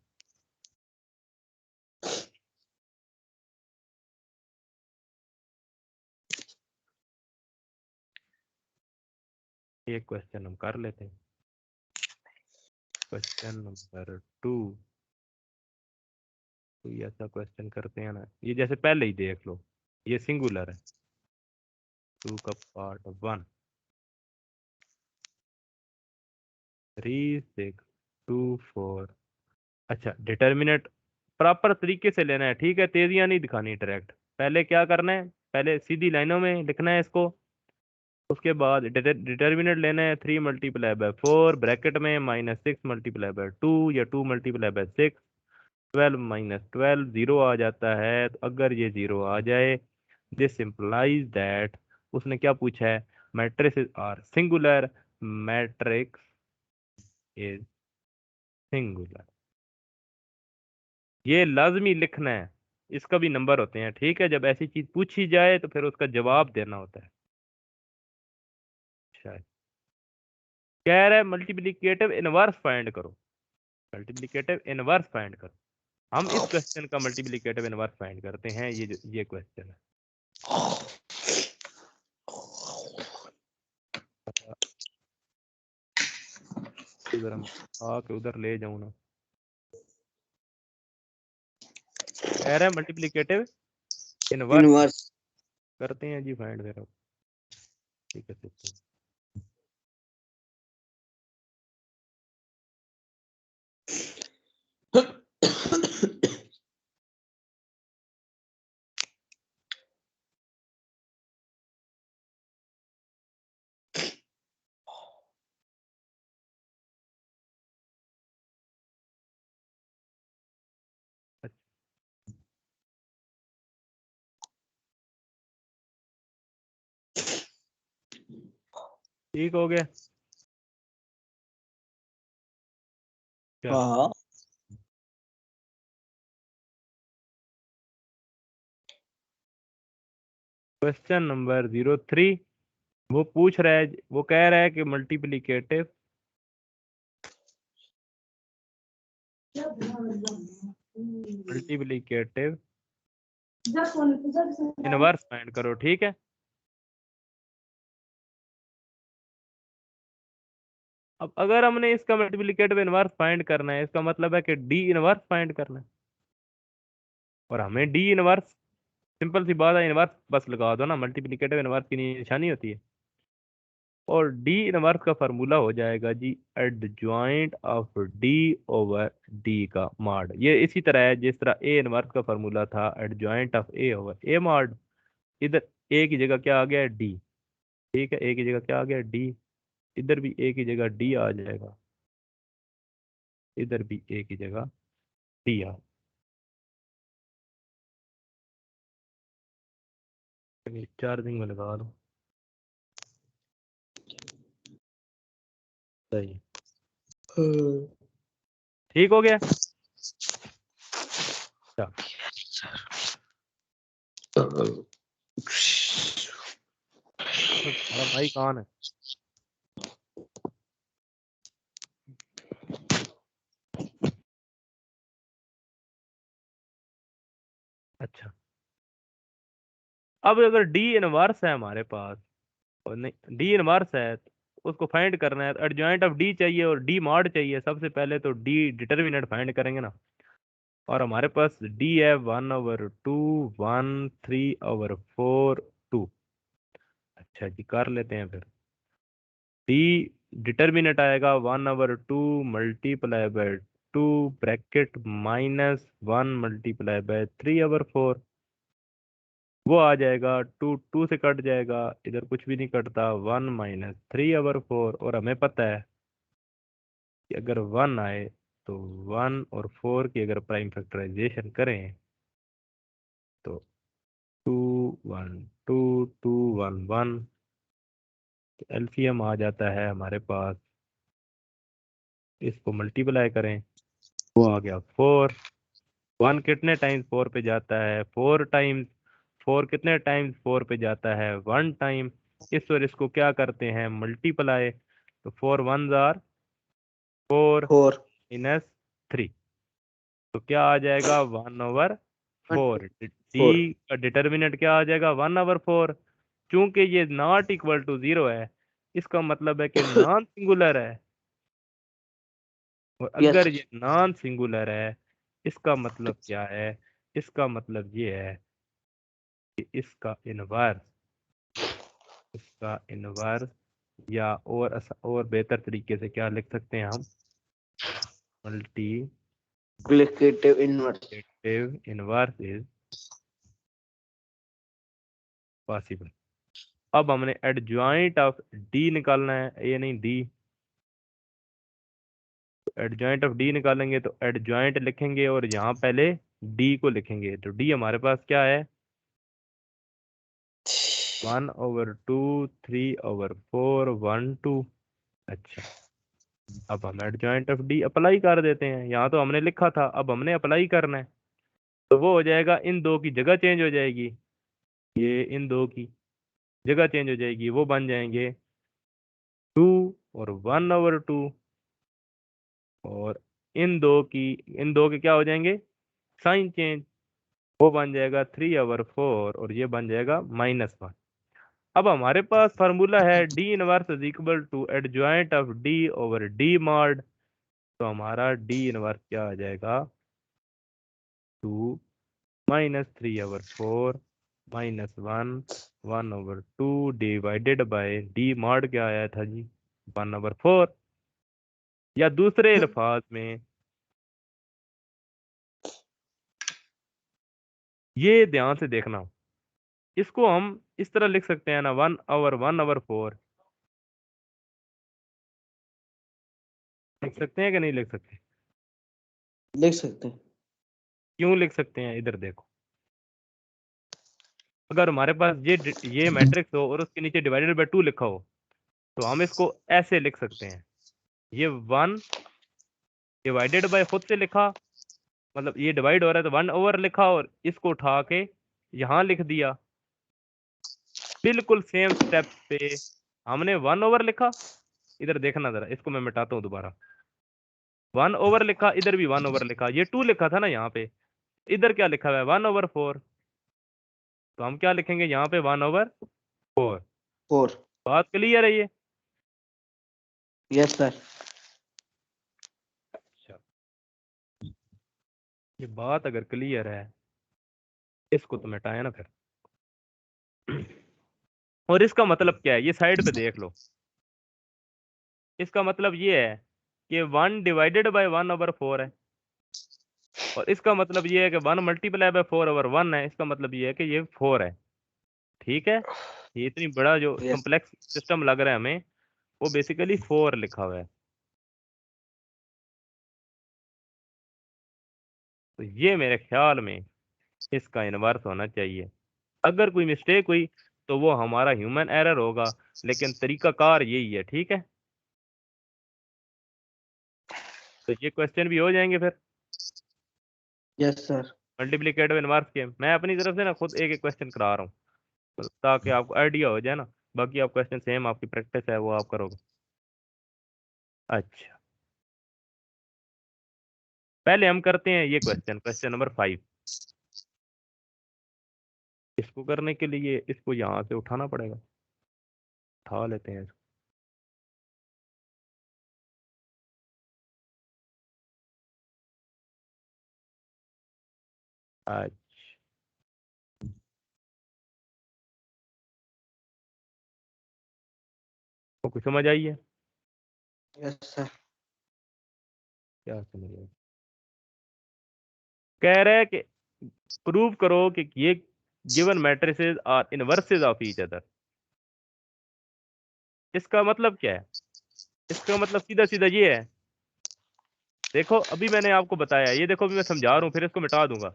एक क्वेश्चन हम कर लेते हैं। क्वेश्चन नंबर 2, कोई ऐसा क्वेश्चन करते हैं ना, ये जैसे पहले ही देख लो, ये सिंगुलर है। 2 का पार्ट 1, 3 6 2 4। अच्छा, डिटर्मिनेंट प्रॉपर तरीके से लेना है। ठीक है, तेजियां नहीं दिखानी डायरेक्ट। पहले क्या करना है, पहले सीधी लाइनों में लिखना है इसको। उसके बाद डिटर्मिनेंट लेना है 3 मल्टीप्लाई बाय 4 ब्रैकेट में -6 मल्टीप्लाई बाय 2 या 2 मल्टीप्लाई बाय 6, 12 -12, 0 आ जाता है। तो अगर ये 0 आ जाए, दिस इम्प्लाइज दैट, उसने क्या पूछा है, matrices are singular, matrix is singular. ये लाजमी लिखना है, इसका भी नंबर होते हैं। ठीक है, जब ऐसी चीज पूछी जाए तो फिर उसका जवाब देना होता है। शायद कह रहा है मल्टीप्लिकेटिव इनवर्स फाइंड करो। मल्टीप्लिकेटिव इनवर्स फाइंड करो। हम इस क्वेश्चन का मल्टीप्लिकेटिव इनवर्स फाइंड करते हैं। ये क्वेश्चन है। इधर हम आके उधर ले जाऊं ना, कह रहा है मल्टीप्लिकेटिव इनवर्स इनवर्स। करते हैं जी, फाइंड करो। ठीक है, सिस्टम ठीक हो गया क्या? हाँ। क्वेश्चन नंबर 03, वो पूछ रहा है, वो कह रहा है कि मल्टीप्लिकेटिव मल्टीप्लिकेटिव इनवर्स फाइंड करो। ठीक है, अब अगर हमने इसका मल्टीप्लिकेटिव इनवर्स फाइंड करना है, इसका मतलब है कि डी इनवर्स फाइंड करना है। और हमें डी इनवर्स, सिंपल सी बात है, इनवर्स बस लगा दो ना, मल्टीप्लिकेटिव इनवर्स की निशानी होती है। और डी इनवर्स का फार्मूला हो जाएगा जी adjoint of D over D का मॉड। ये इसी तरह है जिस तरह ए इनवर्स का फार्मूला था adjoint of A over A mod. इधर ए की जगह क्या आ गया, डी। ठीक है, ए की जगह क्या आ गया, डी। इधर भी ए की जगह डी आ जाएगा, इधर भी ए की जगह डी आ। चार्जिंग में लगा दो, सही है। ठीक हो गया। अच्छा, हमारा भाई कौन है? अच्छा, अब अगर डी इनवर्स है हमारे पास, और नहीं डी इनवर्स है, उसको फाइंड करना है, एडजॉइंट ऑफ डी चाहिए और डी मॉड चाहिए। सबसे पहले तो डी डिटर्मिनेंट फाइंड करेंगे ना, और हमारे पास डी है 1/2 1/3/4 2। अच्छा जी, कर लेते हैं फिर। डी डिटर्मिनेंट आएगा 1/2 multiply by 2 bracket -1 multiply bye 3/4। वो आ जाएगा 2 2 से कट जाएगा, इधर कुछ भी नहीं कटता, 1 -3/4। और हमें पता है कि अगर 1 आए तो 1 और 4 की अगर प्राइम फैक्टराइजेशन करें तो 2 1 2 2 1 1, एलसीएम आ जाता है हमारे पास। इसको मल्टीप्लाई करें, वो आ गया 4। 1 कितने टाइम्स 4 पे जाता है? 4 टाइम्स। 4 कितने टाइम्स 4 पे जाता है? 1 टाइम। इस और इसको क्या करते हैं? मल्टीप्लाई। तो 4 1 जार 4 4 -3, तो क्या आ जाएगा? 1/4।4 डी का डिटर्मिनेंट क्या आ जाएगा? 1/4। चूंकि ये नॉट इक्वल टू 0 है, इसका मतलब है कि नॉन सिंगुलर है। और यस अगर ये नॉन सिंगुलर है, इसका मतलब क्या है? इसका मतलब ये है कि इसका इनवर्स या और बेहतर तरीके से क्या लिख सकते हैं हम? मल्टीप्लिकेटिव क्लिकेटिव इनवर्स। Inverse is possible. अब हमने एडजॉइंट ऑफ डी निकालना है, ये नहीं डी। एडजॉइंट ऑफ डी निकालेंगे तो एडजॉइंट लिखेंगे और यहाँ पहले डी को लिखेंगे। तो डी हमारे पास क्या है? 1/2 3/4 1 2। अच्छा, अब हम एडजॉइंट ऑफ डी अप्लाई कर देते हैं। यहाँ तो हमने लिखा था, अब हमने अप्लाई करना है। तो वो हो जाएगा, इन दो की जगह चेंज हो जाएगी, ये इन दो की जगह चेंज हो जाएगी, वो बन जाएंगे 2 और 1/2। और इन दो के क्या हो जाएंगे? साइन चेंज, वो बन जाएगा 3/4 और ये बन जाएगा -1। अब हमारे पास फार्मूला है D inverse is equal to adjoint of D over D mod. तो हमारा डी इनवर्स क्या आ जाएगा? 2 -3/4 -1 1/2 डिवाइडेड बाय डी मॉड क्या आया था जी? 1/4। या दूसरे अल्फाज में, ये ध्यान से देखना, इसको हम इस तरह लिख सकते हैं ना, 1/1/4। लिख सकते हैं कि नहीं लिख सकते? लिख सकते हैं। क्यों लिख सकते हैं? इधर देखो, अगर हमारे पास ये मैट्रिक्स हो और उसके नीचे डिवाइडेड बाय 2 लिखा हो, तो हम इसको ऐसे लिख सकते हैं। ये 1 डिवाइडेड बाय खुद से लिखा, मतलब ये डिवाइड हो रहा है तो 1 ओवर लिखा, और इसको उठा के यहाँ लिख दिया। बिल्कुल सेम स्टेप पे हमने 1 ओवर लिखा, इधर देखना जरा, इसको मैं मिटाता हूँ दोबारा। 1 ओवर लिखा, इधर भी 1 ओवर लिखा, ये 2 लिखा था ना यहाँ पे, इधर क्या लिखा हुआ है? 1/4। तो हम क्या लिखेंगे यहाँ पे? 1/4। 4 बात क्लियर है ये? Yes sir. अच्छा, ये बात अगर क्लियर है, इसको तो मिटाया ना फिर। और इसका मतलब क्या है? ये साइड पे देख लो, इसका मतलब ये है कि 1 डिवाइडेड बाय 1/4 है, और इसका मतलब ये है कि 1 मल्टीप्लाई बाय 4/1 है। इसका मतलब ये है कि ये 4 है। ठीक है, ये इतनी बड़ा जो यस कम्प्लेक्स सिस्टम लग रहा है हमें, वो बेसिकली 4 लिखा हुआ है। तो ये मेरे ख्याल में इसका इनवर्स होना चाहिए। अगर कोई मिस्टेक हुई तो वो हमारा ह्यूमन एरर होगा, लेकिन तरीकाकार यही है। ठीक है, तो ये क्वेश्चन भी हो जाएंगे फिर यस सर। मल्टीप्लिकेटिव इनवर्स के। मैं अपनी तरफ से ना खुद एक एक क्वेश्चन करा रहा हूँ, ताकि आपको आइडिया हो जाए ना। बाकी आप क्वेश्चन सेम, आपकी प्रैक्टिस है वो आप करोगे। अच्छा, पहले हम करते हैं ये क्वेश्चन, क्वेश्चन नंबर 5। इसको करने के लिए इसको यहाँ से उठाना पड़ेगा, उठा लेते हैं इसको। अच्छा, तो कुछ समझ आई है? Yes sir. क्या समझ आई? कह रहे हैं कि प्रूव करो कि ये given matrices are inverses of each other. इसका मतलब क्या है? इसका मतलब सीधा सीधा ये है, देखो अभी मैंने आपको बताया, ये देखो अभी मैं समझा रहा हूँ, फिर इसको मिटा दूंगा।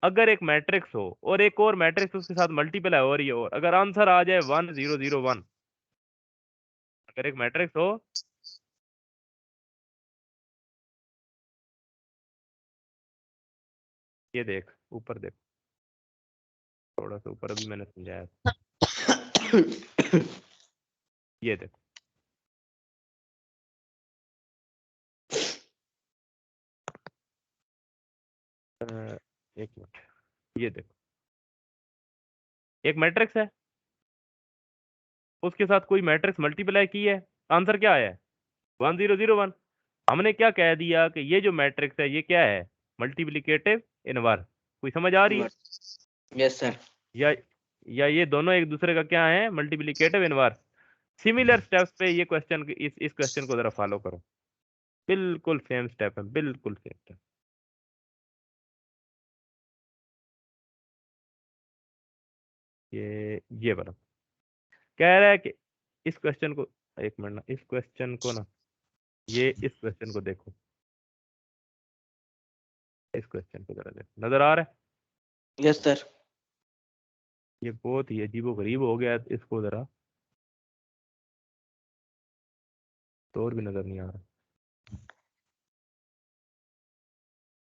अगर एक मैट्रिक्स हो और एक और मैट्रिक्स उसके साथ मल्टीप्लाई हो रही है, और अगर आंसर आ जाए 1 0 0 1, अगर एक मैट्रिक्स हो, ये देख ऊपर देख, थोड़ा सा ऊपर, अभी मैंने समझाया, ये देख, एक मिनट, ये देखो, एक मैट्रिक्स है, उसके साथ कोई मैट्रिक्स मल्टीप्लाई की है, आंसर क्या आया है? 1 0 0 1। हमने क्या कह दिया कि ये जो मैट्रिक्स है ये क्या है? Multiplicative inverse. कोई समझ आ रही है? Yes sir. या ये दोनों एक दूसरे का क्या है? Multiplicative inverse. सिमिलर स्टेप्स पे ये क्वेश्चन, इस क्वेश्चन को जरा फॉलो करो, बिल्कुल सेम स्टेप है, बिल्कुल सेम स्टेप। ये वाला कह रहा है कि इस क्वेश्चन को, एक मिनट ना, इस क्वेश्चन को ना, ये इस क्वेश्चन को देखो, इस क्वेश्चन को जरा देखो, नजर आ रहा है? Yes sir. ये बहुत ही अजीबो गरीब हो गया है, इसको जरा तो और भी नजर नहीं आ रहा।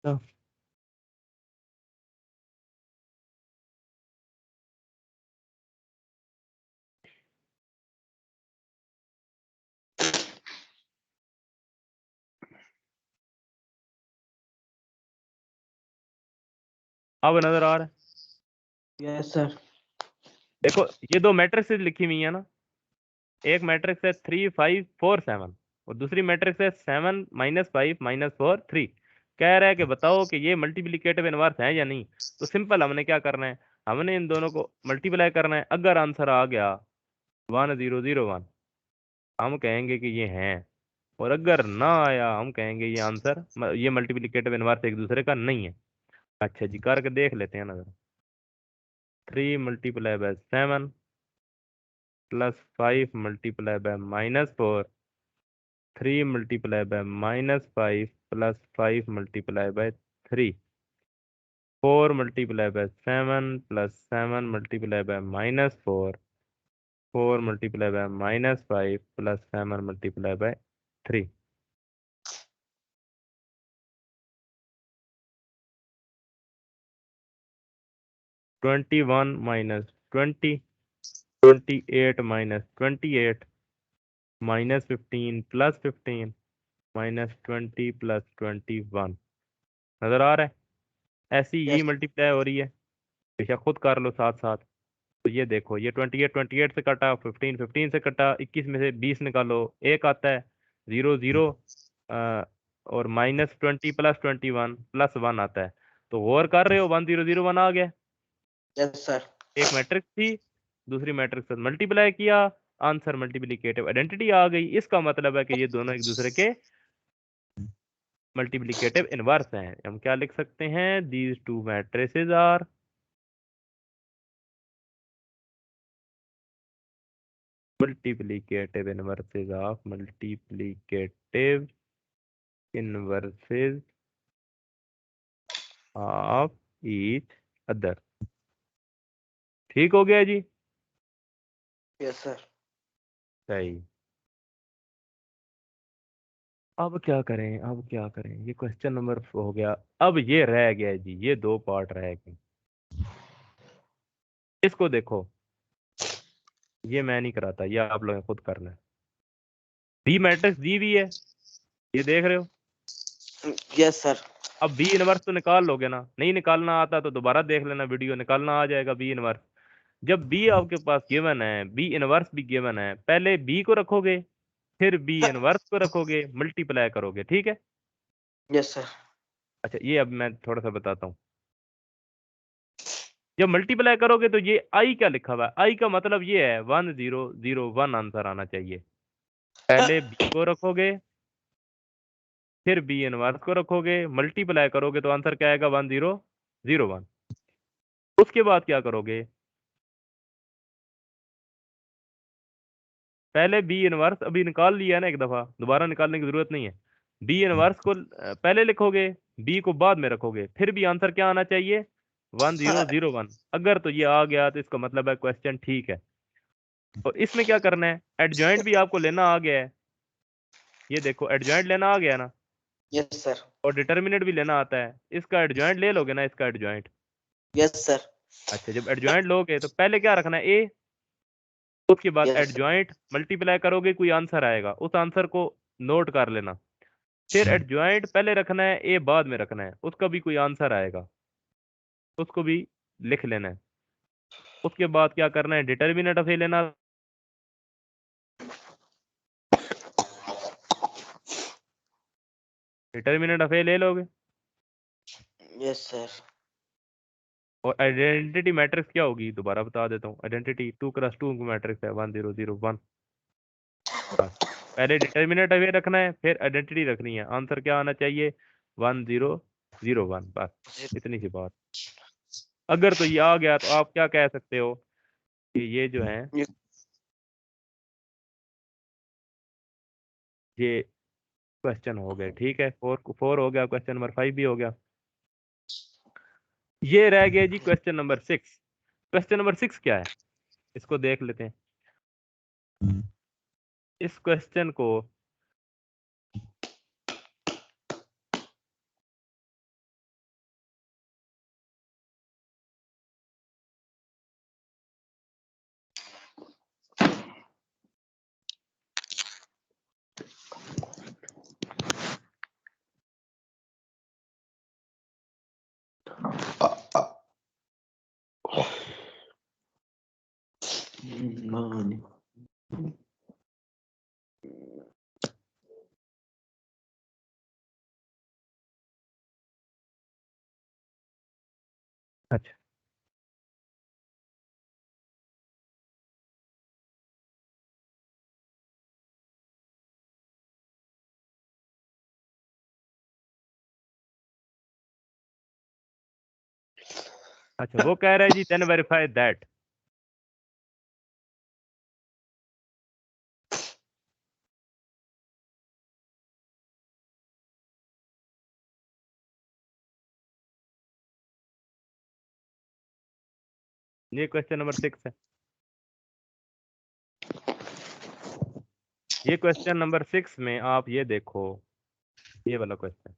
हाँ। अब नजर आ रहा है? Yes sir. देखो ये दो मैट्रिक्स लिखी हुई है ना, एक मैट्रिक्स है 3 5 4 7, और दूसरी मैट्रिक्स है 7 -5 -4 3। कह रहा है कि बताओ कि ये मल्टीप्लिकेटिव इनवर्स है या नहीं। तो सिंपल, हमने क्या करना है, हमने इन दोनों को मल्टीप्लाई करना है। अगर आंसर आ गया 1 0 0 1, हम कहेंगे कि ये हैं, और अगर ना आया हम कहेंगे ये आंसर, ये मल्टीप्लिकेटिव इनवर्स एक दूसरे का नहीं है। अच्छा जी, करके देख लेते हैं ना जरा। 3 multiply bye 7 plus 5 multiply by -4, 3 multiply bye -5 plus 5 multiply by 3, 4 multiply bye 7 plus 7 multiply by -4, 4 multiply bye -5 plus 7 multiply by 3। 21 minus 20, 28 minus 28, -15 plus 15, -20 plus 21। नजर आ रहा है? ऐसी ही यस। मल्टीप्लाई हो रही है, बेशक खुद कर लो साथ साथ। तो ये देखो, ये 28 28 से कटा, 15 15 से कटा, 21 में से 20 निकालो, एक आता है, 0 0, और -20 प्लस 21 प्लस 1 आता है। तो गौर कर रहे हो, 1 0 0 1 आ गया। Yes sir. एक मैट्रिक्स थी, दूसरी मैट्रिक्स से मल्टीप्लाई किया, आंसर मल्टीप्लिकेटिव आइडेंटिटी आ गई। इसका मतलब है कि ये दोनों एक दूसरे के मल्टीप्लिकेटिव इनवर्स हैं। हम क्या लिख सकते हैं? These two matrices are multiplicative inverses of multiplicative inverses of each other। ठीक हो गया जी? Yes sir. सही। अब क्या करें, अब क्या करें? ये क्वेश्चन नंबर हो गया। अब ये रह गया जी, ये दो पार्ट रह गए। इसको देखो, ये मैं नहीं कराता, ये आप लोगों ने खुद करना है। बी मैट्रिक्स दी हुई है, ये देख रहे हो। Yes sir. अब बी इनवर्स तो निकाल लोगे ना? नहीं निकालना आता तो दोबारा देख लेना वीडियो, निकालना आ जाएगा बी इनवर्स। जब बी आपके पास गिवन है, बी इनवर्स भी गिवन है, पहले बी को रखोगे, फिर बी इनवर्स को रखोगे, मल्टीप्लाई करोगे, ठीक है? Yes sir. अच्छा, ये अब मैं थोड़ा सा बताता हूँ। जब मल्टीप्लाई करोगे तो ये आई क्या लिखा हुआ है, आई का मतलब ये है 1001 आंसर आना चाहिए। पहले बी को रखोगे, फिर बी इनवर्स को रखोगे, मल्टीप्लाई करोगे तो आंसर क्या आएगा 1001। उसके बाद क्या करोगे, पहले बी इनवर्स अभी निकाल लिया ना एक दफा, दोबारा निकालने की जरूरत नहीं है। बी इनवर्स को पहले लिखोगे, बी को बाद में रखोगे, फिर भी आंसर क्या आना चाहिए 1001। अगर तो ये आ गया तो इसका मतलब है क्वेश्चन ठीक है। और इसमें क्या करना है, एडजॉइंट भी आपको लेना आ गया है। ये देखो एडजॉइंट लेना आ गया ना, यस सर। और डिटर्मिनेंट भी लेना आता है। इसका एडजॉइंट ले लोगे ना, इसका एडजॉइंट। Yes sir. अच्छा, जब एडजॉइंट लोगे तो पहले क्या रखना है, ए। उसके बाद यस सर। एडजॉइंट मल्टीप्लाई करोगे, कोई आंसर आएगा, उस आंसर को नोट कर लेना। फिर एडजॉइंट पहले रखना है, ए बाद में रखना है, उसका भी कोई आंसर आएगा, उसको भी लिख लेना है। उसके बाद क्या करना है, डिटर्मिनेंट ऑफ ए लेना। डिटर्मिनेंट ऑफ ए ले लोगे, यस सर। और आइडेंटिटी मैट्रिक्स क्या होगी दोबारा बता देता हूँ। आइडेंटिटी 2x2 मैट्रिक्स है 1001। बस पहले डिटर्मिनेंट अवे रखना है, फिर आइडेंटिटी रखनी है, आंसर क्या आना चाहिए 1001। बस इतनी सी बात। अगर तो ये आ गया तो आप क्या कह सकते हो कि ये जो है, ये क्वेश्चन हो गए। ठीक है, 4 हो गया, क्वेश्चन नंबर 5 भी हो गया। ये रह गया जी क्वेश्चन नंबर 6। क्वेश्चन नंबर 6 क्या है, इसको देख लेते हैं। इस क्वेश्चन को अच्छा अच्छा, वो कह रहा है जी देन वेरीफाई दैट। ये क्वेश्चन नंबर 6 है। ये क्वेश्चन नंबर 6 में आप ये देखो, ये वाला क्वेश्चन,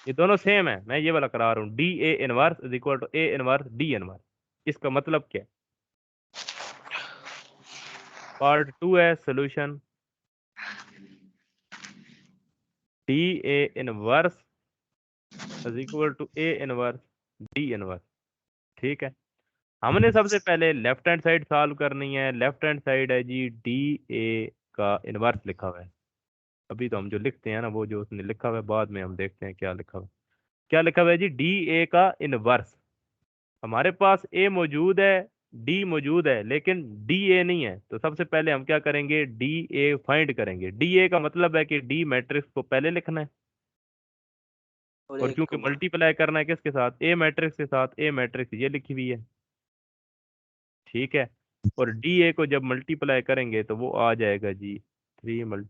ये दोनों सेम है, मैं ये वाला करा रहा हूँ। D A inverse is equal to A inverse D inverse. इसका मतलब क्या है, पार्ट 2 है solution. D A inverse is equal to A inverse D inverse. ठीक है, हमने सबसे पहले लेफ्ट हैंड साइड सॉल्व करनी है। लेफ्ट हैंड साइड है जी डी ए का इनवर्स लिखा हुआ है। अभी तो हम जो लिखते हैं ना, वो जो उसने लिखा हुआ है, बाद में हम देखते हैं क्या लिखा हुआ है। क्या लिखा हुआ है जी, डी ए का इनवर्स। हमारे पास ए मौजूद है, डी मौजूद है, लेकिन डी ए नहीं है। तो सबसे पहले हम क्या करेंगे, डी ए फाइंड करेंगे। डी ए का मतलब है कि डी मैट्रिक्स को पहले लिखना है, और और एक क्योंकि को बाद। मल्टीप्लाई करना है किसके साथ, ए मैट्रिक्स के साथ। ए मैट्रिक्स ये लिखी हुई है, ठीक है। और डी ए को जब मल्टीप्लाई करेंगे तो वो आ जाएगा जी 3 ×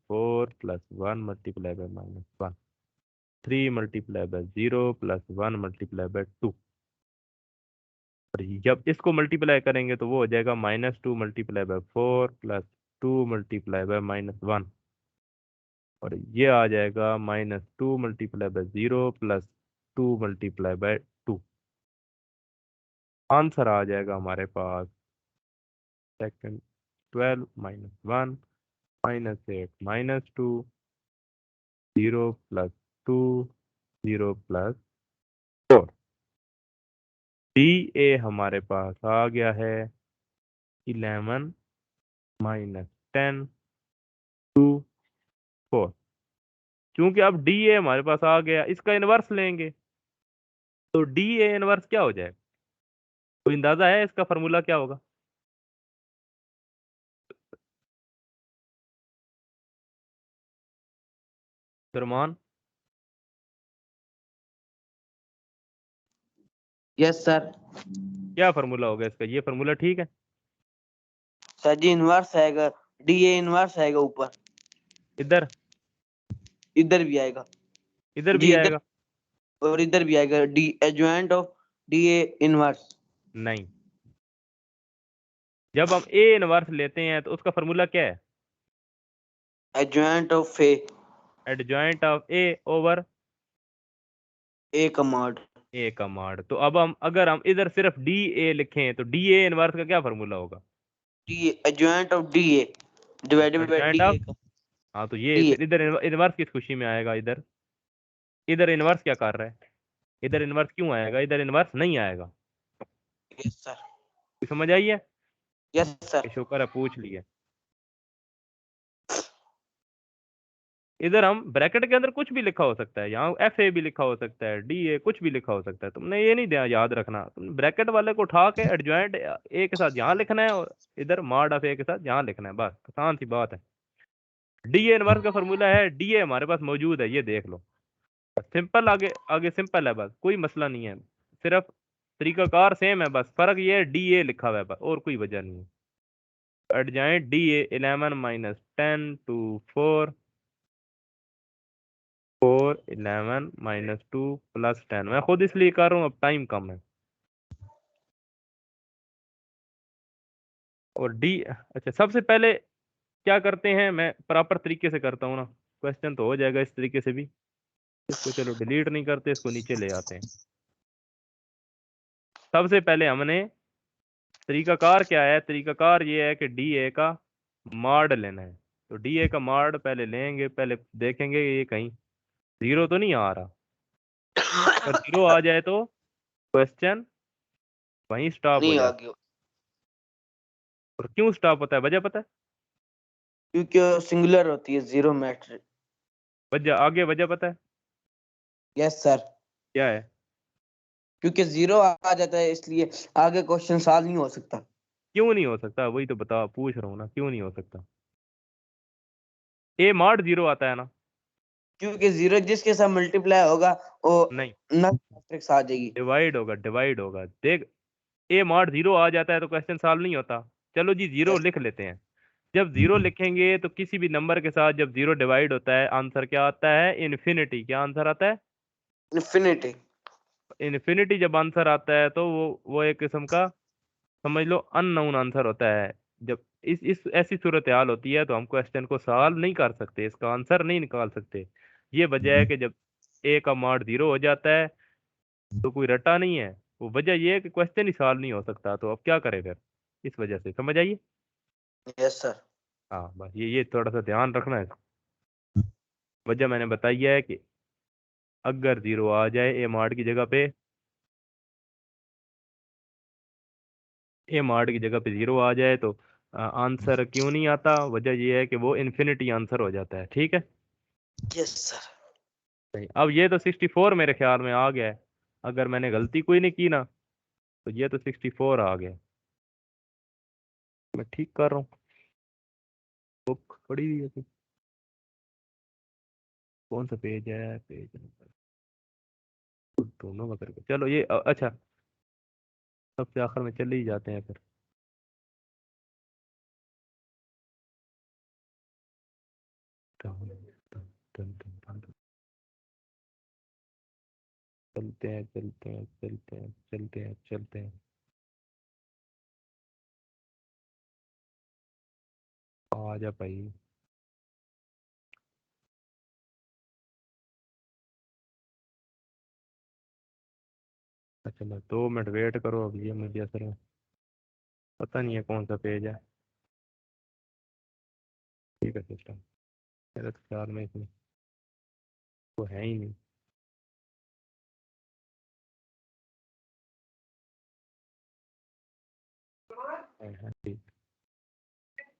4 + 1 × -1, 3 × 1 + 1 और जब इसको मल्टीप्लाई करेंगे तो वो हो जाएगा -2 × 4 + 2 × -1, और ये आ जाएगा -2 × 0 + 2 × 2। आंसर आ जाएगा हमारे पास सेकंड 12 - 1 -8 -2 0 + 2 0 + 4। डी ए हमारे पास आ गया है 11 - 10 2 4। क्योंकि अब डी ए हमारे पास आ गया, इसका इनवर्स लेंगे, तो डी ए इनवर्स क्या हो जाएगा, कोई अंदाजा है इसका फार्मूला क्या होगा? फरमान, यस सर। क्या फार्मूला होगा इसका? ये फार्मूला ठीक है? सर जी इनवर्स आएगा, डी ए इनवर्स आएगा ऊपर, इधर इधर भी आएगा। इधर भी जी इधर, आएगा? और इधर भी आएगा, D adjoint of D A inverse. नहीं, जब हम ए इनवर्स लेते हैं तो उसका फार्मूला क्या है? Adjoint of A, adjoint of A over A का मॉड। ए का मॉड। तो अब हम अगर हम इधर सिर्फ डी ए लिखें तो डी ए इनवर्स का क्या फार्मूला होगा? D adjoint of D A divided by adjoint D of, A का, हाँ तो ये डी ए। फिर इधर इनवर्स किस खुशी में आएगा? इधर इधर इनवर्स क्या कर रहा है? इधर इनवर्स क्यों आएगा? इधर इनवर्स नहीं आएगा। Yes sir. समझ आई है? Yes sir. शुक्र है पूछ लिए। इधर हम ब्रैकेट के अंदर कुछ भी लिखा हो सकता है, यहाँ एफ ए भी लिखा हो सकता है, डी ए कुछ भी लिखा हो सकता है। तुमने ये नहीं दिया याद रखना, तुमने ब्रैकेट वाले को उठा के एडजॉइंट ए के साथ यहाँ लिखना है और इधर मॉड ऑफ ए के साथ यहाँ लिखना है, बस आसान सी बात है। डी ए इनवर्स का फॉर्मूला है, डी ए हमारे पास मौजूद है, ये देख लो। सिंपल, आगे आगे सिंपल है, बस कोई मसला नहीं है, सिर्फ तरीकाकार सेम है, बस फर्क ये है डी ए लिखा हुआ है, बस और कोई वजह नहीं है। Adjoint D A 11 minus 10 to 4, 11 minus 2 plus 10। मैं खुद इसलिए कर रहा हूँ, अब टाइम कम है। और डी, अच्छा सबसे पहले क्या करते हैं, मैं प्रॉपर तरीके से करता हूँ ना, क्वेश्चन तो हो जाएगा इस तरीके से भी। इसको चलो डिलीट नहीं करते, इसको नीचे ले आते हैं। सबसे पहले हमने, तरीकाकार क्या है? तरीकाकार ये है कि डी ए का मॉड लेना है। तो डी ए का मॉड पहले लेंगे, पहले देखेंगे ये कहीं जीरो तो नहीं आ रहा। अगर जीरो आ जाए तो क्वेश्चन वहीं स्टॉप हो नहीं आ जाता गया, है। और क्यों स्टॉप होता है, वजह पता है? क्योंकि सिंगुलर होती है जीरो मैट्रिक। वजह आगे, वजह पता है यस सर। क्या है? क्योंकि जीरो आ जाता है इसलिए आगे क्वेश्चन सॉल्व नहीं हो सकता। क्यों नहीं हो सकता? वही तो बता, पूछ रहा हूँ ना, क्यों नहीं हो सकता? ए मॉड जीरो आता है ना? क्योंकि जीरो जिसके साथ मल्टीप्लाई होगा वो नहीं, नल मैट्रिक्स आ जाएगी। डिवाइड होगा, डिवाइड होगा, देख। ए मॉड जीरो आ जाता है तो क्वेश्चन सॉल्व नहीं होता। चलो जी जीरो यस। लिख लेते हैं। जब जीरो लिखेंगे तो किसी भी नंबर के साथ जब जीरो डिवाइड होता है, आंसर क्या आता है? इन्फिनिटी। क्या आंसर आता है? इन्फिनिटी। इन्फिनिटी जब आंसर आता है तो वो एक किस्म का, समझ लो, अननोन आंसर होता है। जब इस ऐसी सूरत हाल होती है तो हम क्वेश्चन को सॉल्व नहीं कर सकते, इसका आंसर नहीं निकाल सकते। ये वजह है कि जब ए का मॉड जीरो हो जाता है तो कोई रटा नहीं है, वो वजह ये है कि क्वेश्चन ही सॉल्व नहीं हो सकता। तो अब क्या करें फिर? इस वजह से, समझ आइए। Yes sir. हाँ बस ये थोड़ा सा ध्यान रखना है। वजह मैंने बताई है कि अगर जीरो आ जाए ए मॉड की जगह पे, ए मॉड की जगह पे जीरो आ जाए तो आंसर क्यों नहीं आता? वजह ये है कि वो इन्फिनिटी आंसर हो जाता है, ठीक है। Yes sir. सही। अब ये तो 64 मेरे ख्याल में आ गया है, अगर मैंने गलती कोई नहीं की ना, तो ये तो 64 आ गया। मैं ठीक कर रहा हूँ, बुक पड़ी हुई है कुछ? कौन सा पेज है? पेज नंबर ढूंढूंगा करके। चलो ये अच्छा, सबसे आखिर में चले ही जाते हैं फिर। चलते हैं चलते हैं चलते हैं चलते हैं चलते हैं। आ जा भाई। अच्छा मैं 2 मिनट वेट करो, अब ये मुझे असल में पता नहीं है कौन सा पेज है। ठीक है सिस्टम, मेरे तो ख्याल में इसमें तो है ही नहीं। ठीक।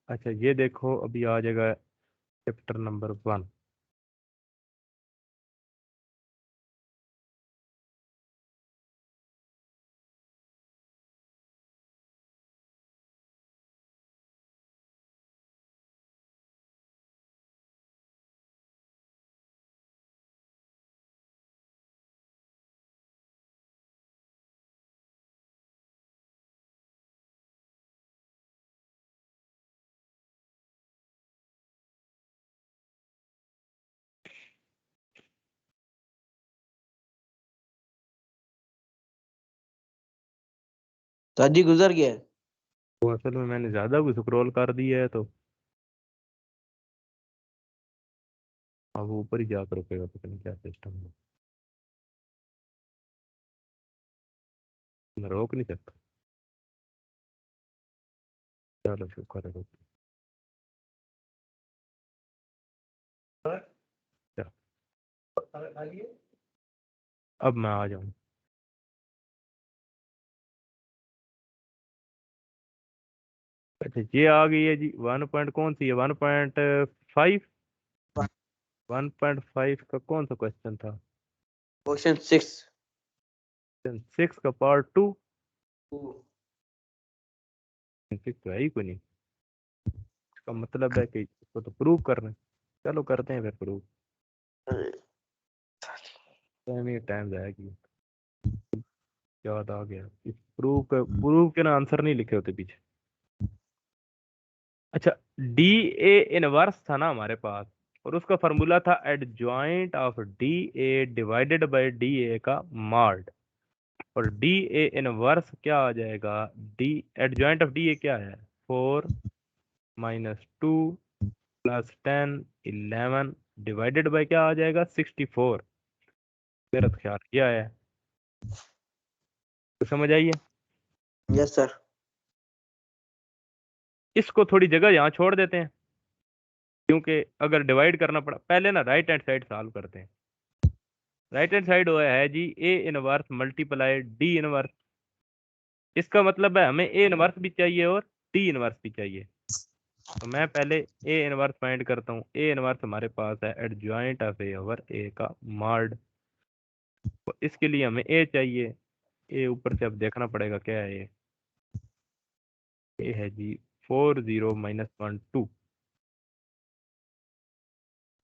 अच्छा ये देखो, अभी आ जाएगा चैप्टर नंबर 1। साजी गुजर गया है। वो असल में मैंने ज्यादा कुछ स्क्रॉल कर दिया है तो अब वो ऊपर ही जाकर रुकेगा, पता नहीं क्या सिस्टम है, मैं रोक नहीं सकता। चलो शुक्र है रुक गया। अब मैं आ जाऊँ। अच्छा ये आ गई है जी, 1 पॉइंट कौन सी है, 1.5, 1.5 का कौन सा क्वेश्चन था, क्वेश्चन 6। 6 का पार्ट 2। 6 तो है ही कोई नहीं, इसका मतलब है कि इसको तो प्रूव करना है। चलो करते हैं फिर प्रूव, टाइम ही टाइम जाएगी। याद आ गया, इस प्रूव के ना आंसर नहीं लिखे होते पीछे। अच्छा, डी ए इनवर्स था ना हमारे पास, और उसका फॉर्मूला था adjoint of D A divided bye D A का मॉड। और डी ए इनवर्स क्या आ जाएगा, डी एडजॉइंट ऑफ डी ए क्या है, 4 - 2 + 10 11 डिवाइडेड बाय क्या आ जाएगा, 64। मेरा तो ख्याल किया है, तो समझ आइए। Yes sir. इसको थोड़ी जगह यहाँ छोड़ देते हैं, क्योंकि अगर डिवाइड करना पड़ा, पहले ना राइट हैंड साइड सॉल्व करते हैं। राइट हैंड साइड है जी A inverse multiply D inverse, इसका मतलब है हमें ए इनवर्स भी चाहिए और डी इनवर्स भी चाहिए। तो मैं पहले ए इनवर्स फाइंड करता हूँ। ए इनवर्स हमारे पास है adjoint of A over A का मॉड, तो इसके लिए हमें ए चाहिए। ए ऊपर से अब देखना पड़ेगा क्या है ये, ए है जी 40 - 1 2,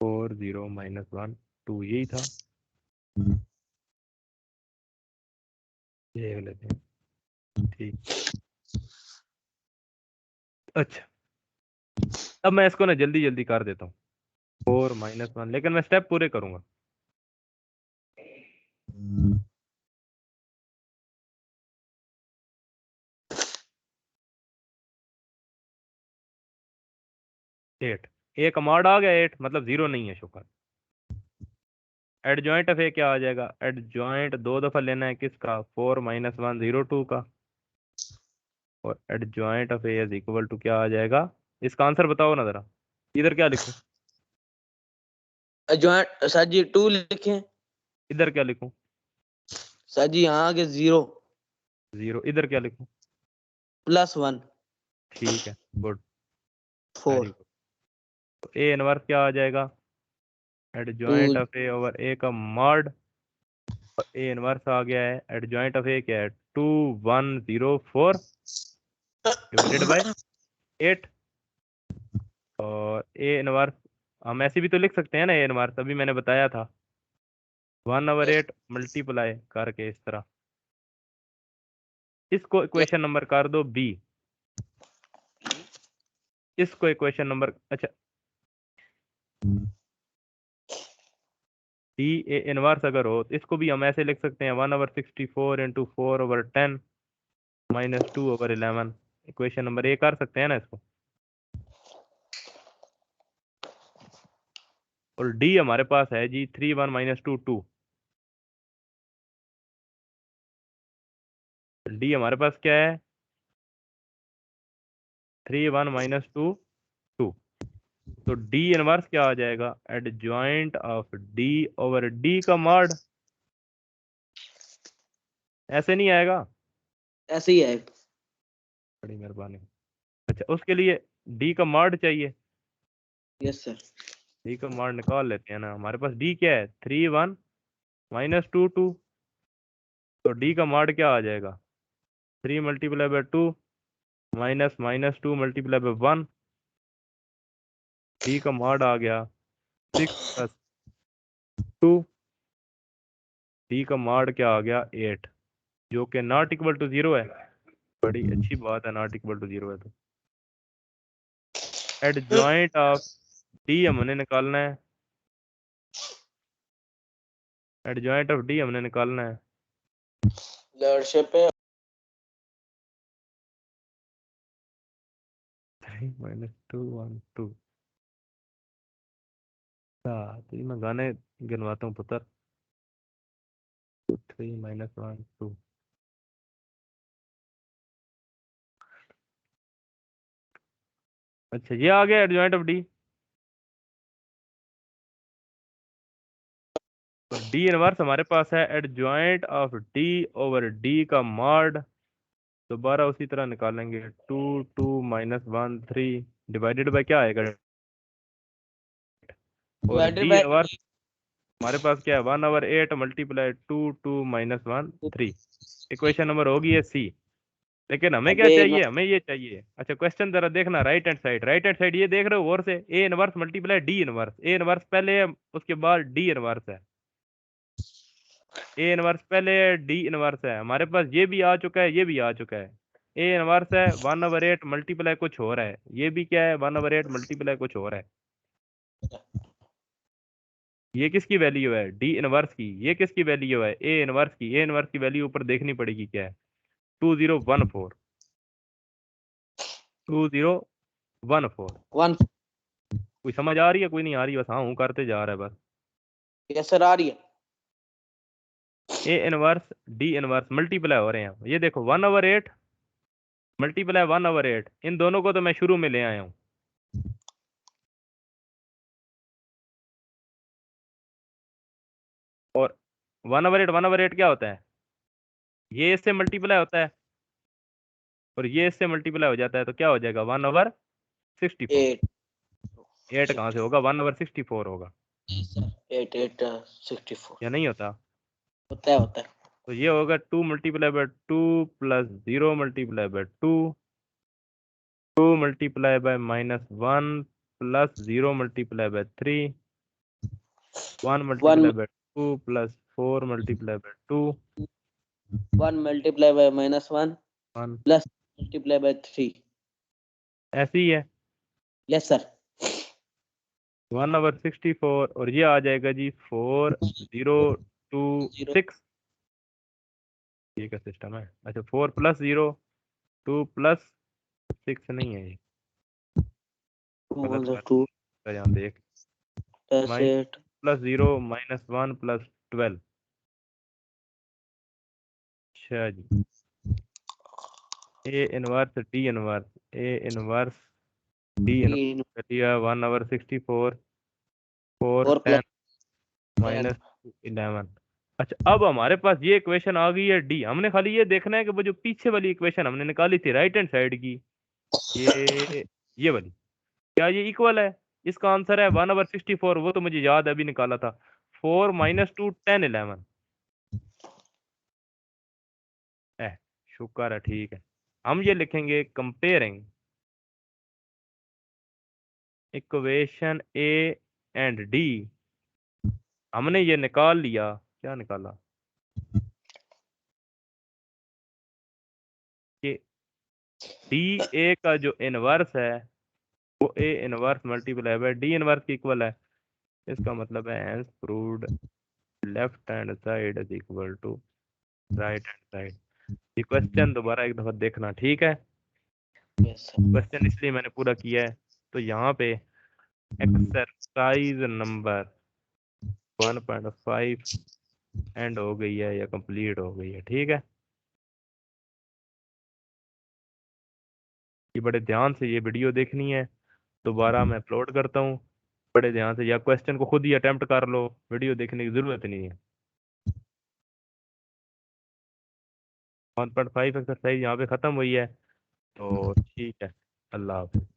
40 - 1 2 यही था, देख लेते हैं। ठीक, अच्छा अब मैं इसको ना जल्दी जल्दी कर देता हूँ, 4 - 1, लेकिन मैं स्टेप पूरे करूंगा। एट, ए का मॉड आ गया 8, मतलब 0 नहीं है शुक्र। एडजॉइंट ऑफ ए क्या आ जाएगा, एडजॉइंट 2 दफा लेना है किसका, 4 - 1 0 2 का, और adjoint of A is equal to क्या आ जाएगा, इसका आंसर बताओ ना जरा, इधर क्या लिखूं, जॉइंट सर जी 2 लिखें। इधर क्या लिखूं, सर जी यहाँ आगे 0 0, इधर क्या लिखूं, +1 ठीक है, गुड, 4 वेरी गुड। तो ए इनवर्स क्या आ जाएगा, 2 adjoint of A over A का मॉड, ए इनवर्स आ गया है, एडजॉइंट ऑफ ए क्या है, 2104 डिवाइडेड बाय 8, और ए इनवर्स हम ऐसे भी तो लिख सकते हैं ना, ए इनवर्स अभी मैंने बताया था 1/8 मल्टीप्लाई करके इस तरह, इसको इक्वेशन नंबर कर दो बी, इसको इक्वेशन नंबर, अच्छा डी ए इनवर्स अगर हो तो इसको भी हम ऐसे लिख सकते हैं 1/64 × 4/10 - 2/11, इक्वेशन नंबर ए कर सकते हैं ना इसको। और डी हमारे पास है जी 3 - 1 - 2 2, डी हमारे पास क्या है, 3 - 2 2, तो डी इनवर्स क्या आ जाएगा, adjoint of D over D का मॉड, ऐसे नहीं आएगा, ऐसे ही है। बड़ी मेहरबानी। अच्छा उसके लिए डी का मॉड चाहिए, यस सर। डी का मॉड निकाल लेते हैं ना, हमारे पास डी क्या है, 3 - 2 2, तो डी का मॉड क्या आ जाएगा, 3 × 2 -2 × 1, डी का मॉड आ गया 6 + 2, डी का मॉड क्या आ गया 8, जो कि नॉट इक्वल टू 0 है। बड़ी अच्छी बात है, नॉट इक्वल टू 0 है तो एडजॉइंट ऑफ डी हमने निकालना है, एडजॉइंट ऑफ डी हमने निकालना है, लॉर्डशिप है। 3 - 2 1 2। तो ये मैं गाने गिनवाता हूँ पुत्र। 3 - 1 2। अच्छा ये आ गया एडजॉइंट ऑफ डी। और डी इनवर्स हमारे पास है adjoint of D over D का मॉड। दोबारा उसी तरह निकालेंगे 2 2 - 1 3 डिवाइडेड बाय क्या आएगा। और डिवाइडेड डी बाय इनवर्स हमारे पास क्या है 1/8 मल्टीप्लाई 2 2 - 1 3। इक्वेशन नंबर होगी है सी। लेकिन हमें क्या अबे चाहिए, हमें ये चाहिए। अच्छा क्वेश्चन जरा देखना right hand side, right hand side ये देख रहे हो गौर से। ए inverse multiply D inverse, A inverse पहले है उसके बाद डी इनवर्स है। ए इनवर्स पहले है डी इनवर्स है। हमारे पास ये भी आ चुका है, ये भी आ चुका है। ए इनवर्स है 1/8 मल्टीप्लाई कुछ हो रहा है, ये भी क्या है 1/8 मल्टीप्लाई कुछ हो रहा है। ये किसकी वैल्यू है डी इनवर्स की, ये किसकी वैल्यू है ए इनवर्स की। ए इनवर्स की वैल्यू ऊपर देखनी पड़ेगी क्या है 2014 2014। 1। कोई समझ आ रही है कोई नहीं आ रही, बस हाँ हूँ करते जा रहा है बस। यस सर आ रही है। ए इनवर्स डी इनवर्स मल्टीप्लाई हो रहे हैं, ये देखो 1/8 मल्टीप्लाई 1/8, इन दोनों को तो मैं शुरू में ले आया हूँ। और 1/8 क्या होता है, ये इससे मल्टीप्लाई होता है और ये इससे मल्टीप्लाई हो जाता है, तो क्या हो जाएगा 1/64। 8 8 कहाँ से होगा 1/64 होगा 8 8 64 या नहीं होता। होता है होता है। तो ये होगा 2 × 2 plus 0 × 2 2 × -1 plus 0 × 3 1 1 × 2 plus 4 × 2 1 multiply by -1 1। Plus multiply by 3। ऐसे ही है यस सर 1/64 और ये आ जाएगा जी 0 4026। ये का सिस्टम है। अच्छा 4 + 0 2 + 6 नहीं है ये, 2 गलत 1 कर 2 यहाँ देख। प्लस 8 -0 -1 + 12। अच्छा जी A inverse D inverse, A inverse D 3 inverse दिया 1/64 4 4 10 10 -11। अच्छा अब हमारे पास ये इक्वेशन आ गई है डी। हमने खाली ये देखना है कि वो जो पीछे वाली इक्वेशन हमने निकाली थी राइट हैंड साइड की, ये वाली क्या ये इक्वल है। इसका आंसर है 1/64, वो तो मुझे याद है अभी निकाला था। 4 - 2 10 11 है। शुक्र है ठीक है। हम ये लिखेंगे comparing equation A and D. हमने ये निकाल लिया, क्या निकाला कि डी ए का जो इनवर्स है वो A inverse multiply by D inverse की इक्वल है। इसका मतलब है hence proved left hand side is equal to right hand side. ये क्वेश्चन दोबारा एक दफा देखना ठीक है। यस सर क्वेश्चन इसलिए मैंने पूरा किया है, तो यहाँ पे एक्सरसाइज नंबर 1.5 एंड हो गई है या कंप्लीट हो गई है ठीक है। ये बड़े ध्यान से ये वीडियो देखनी है, दोबारा मैं अपलोड करता हूँ। बड़े ध्यान से या क्वेश्चन को खुद ही अटेम्प्ट कर लो, वीडियो देखने की जरूरत नहीं है। 1.5 एक्सरसाइज यहाँ पे खत्म हुई है, तो ठीक है। अल्लाह हाफिज।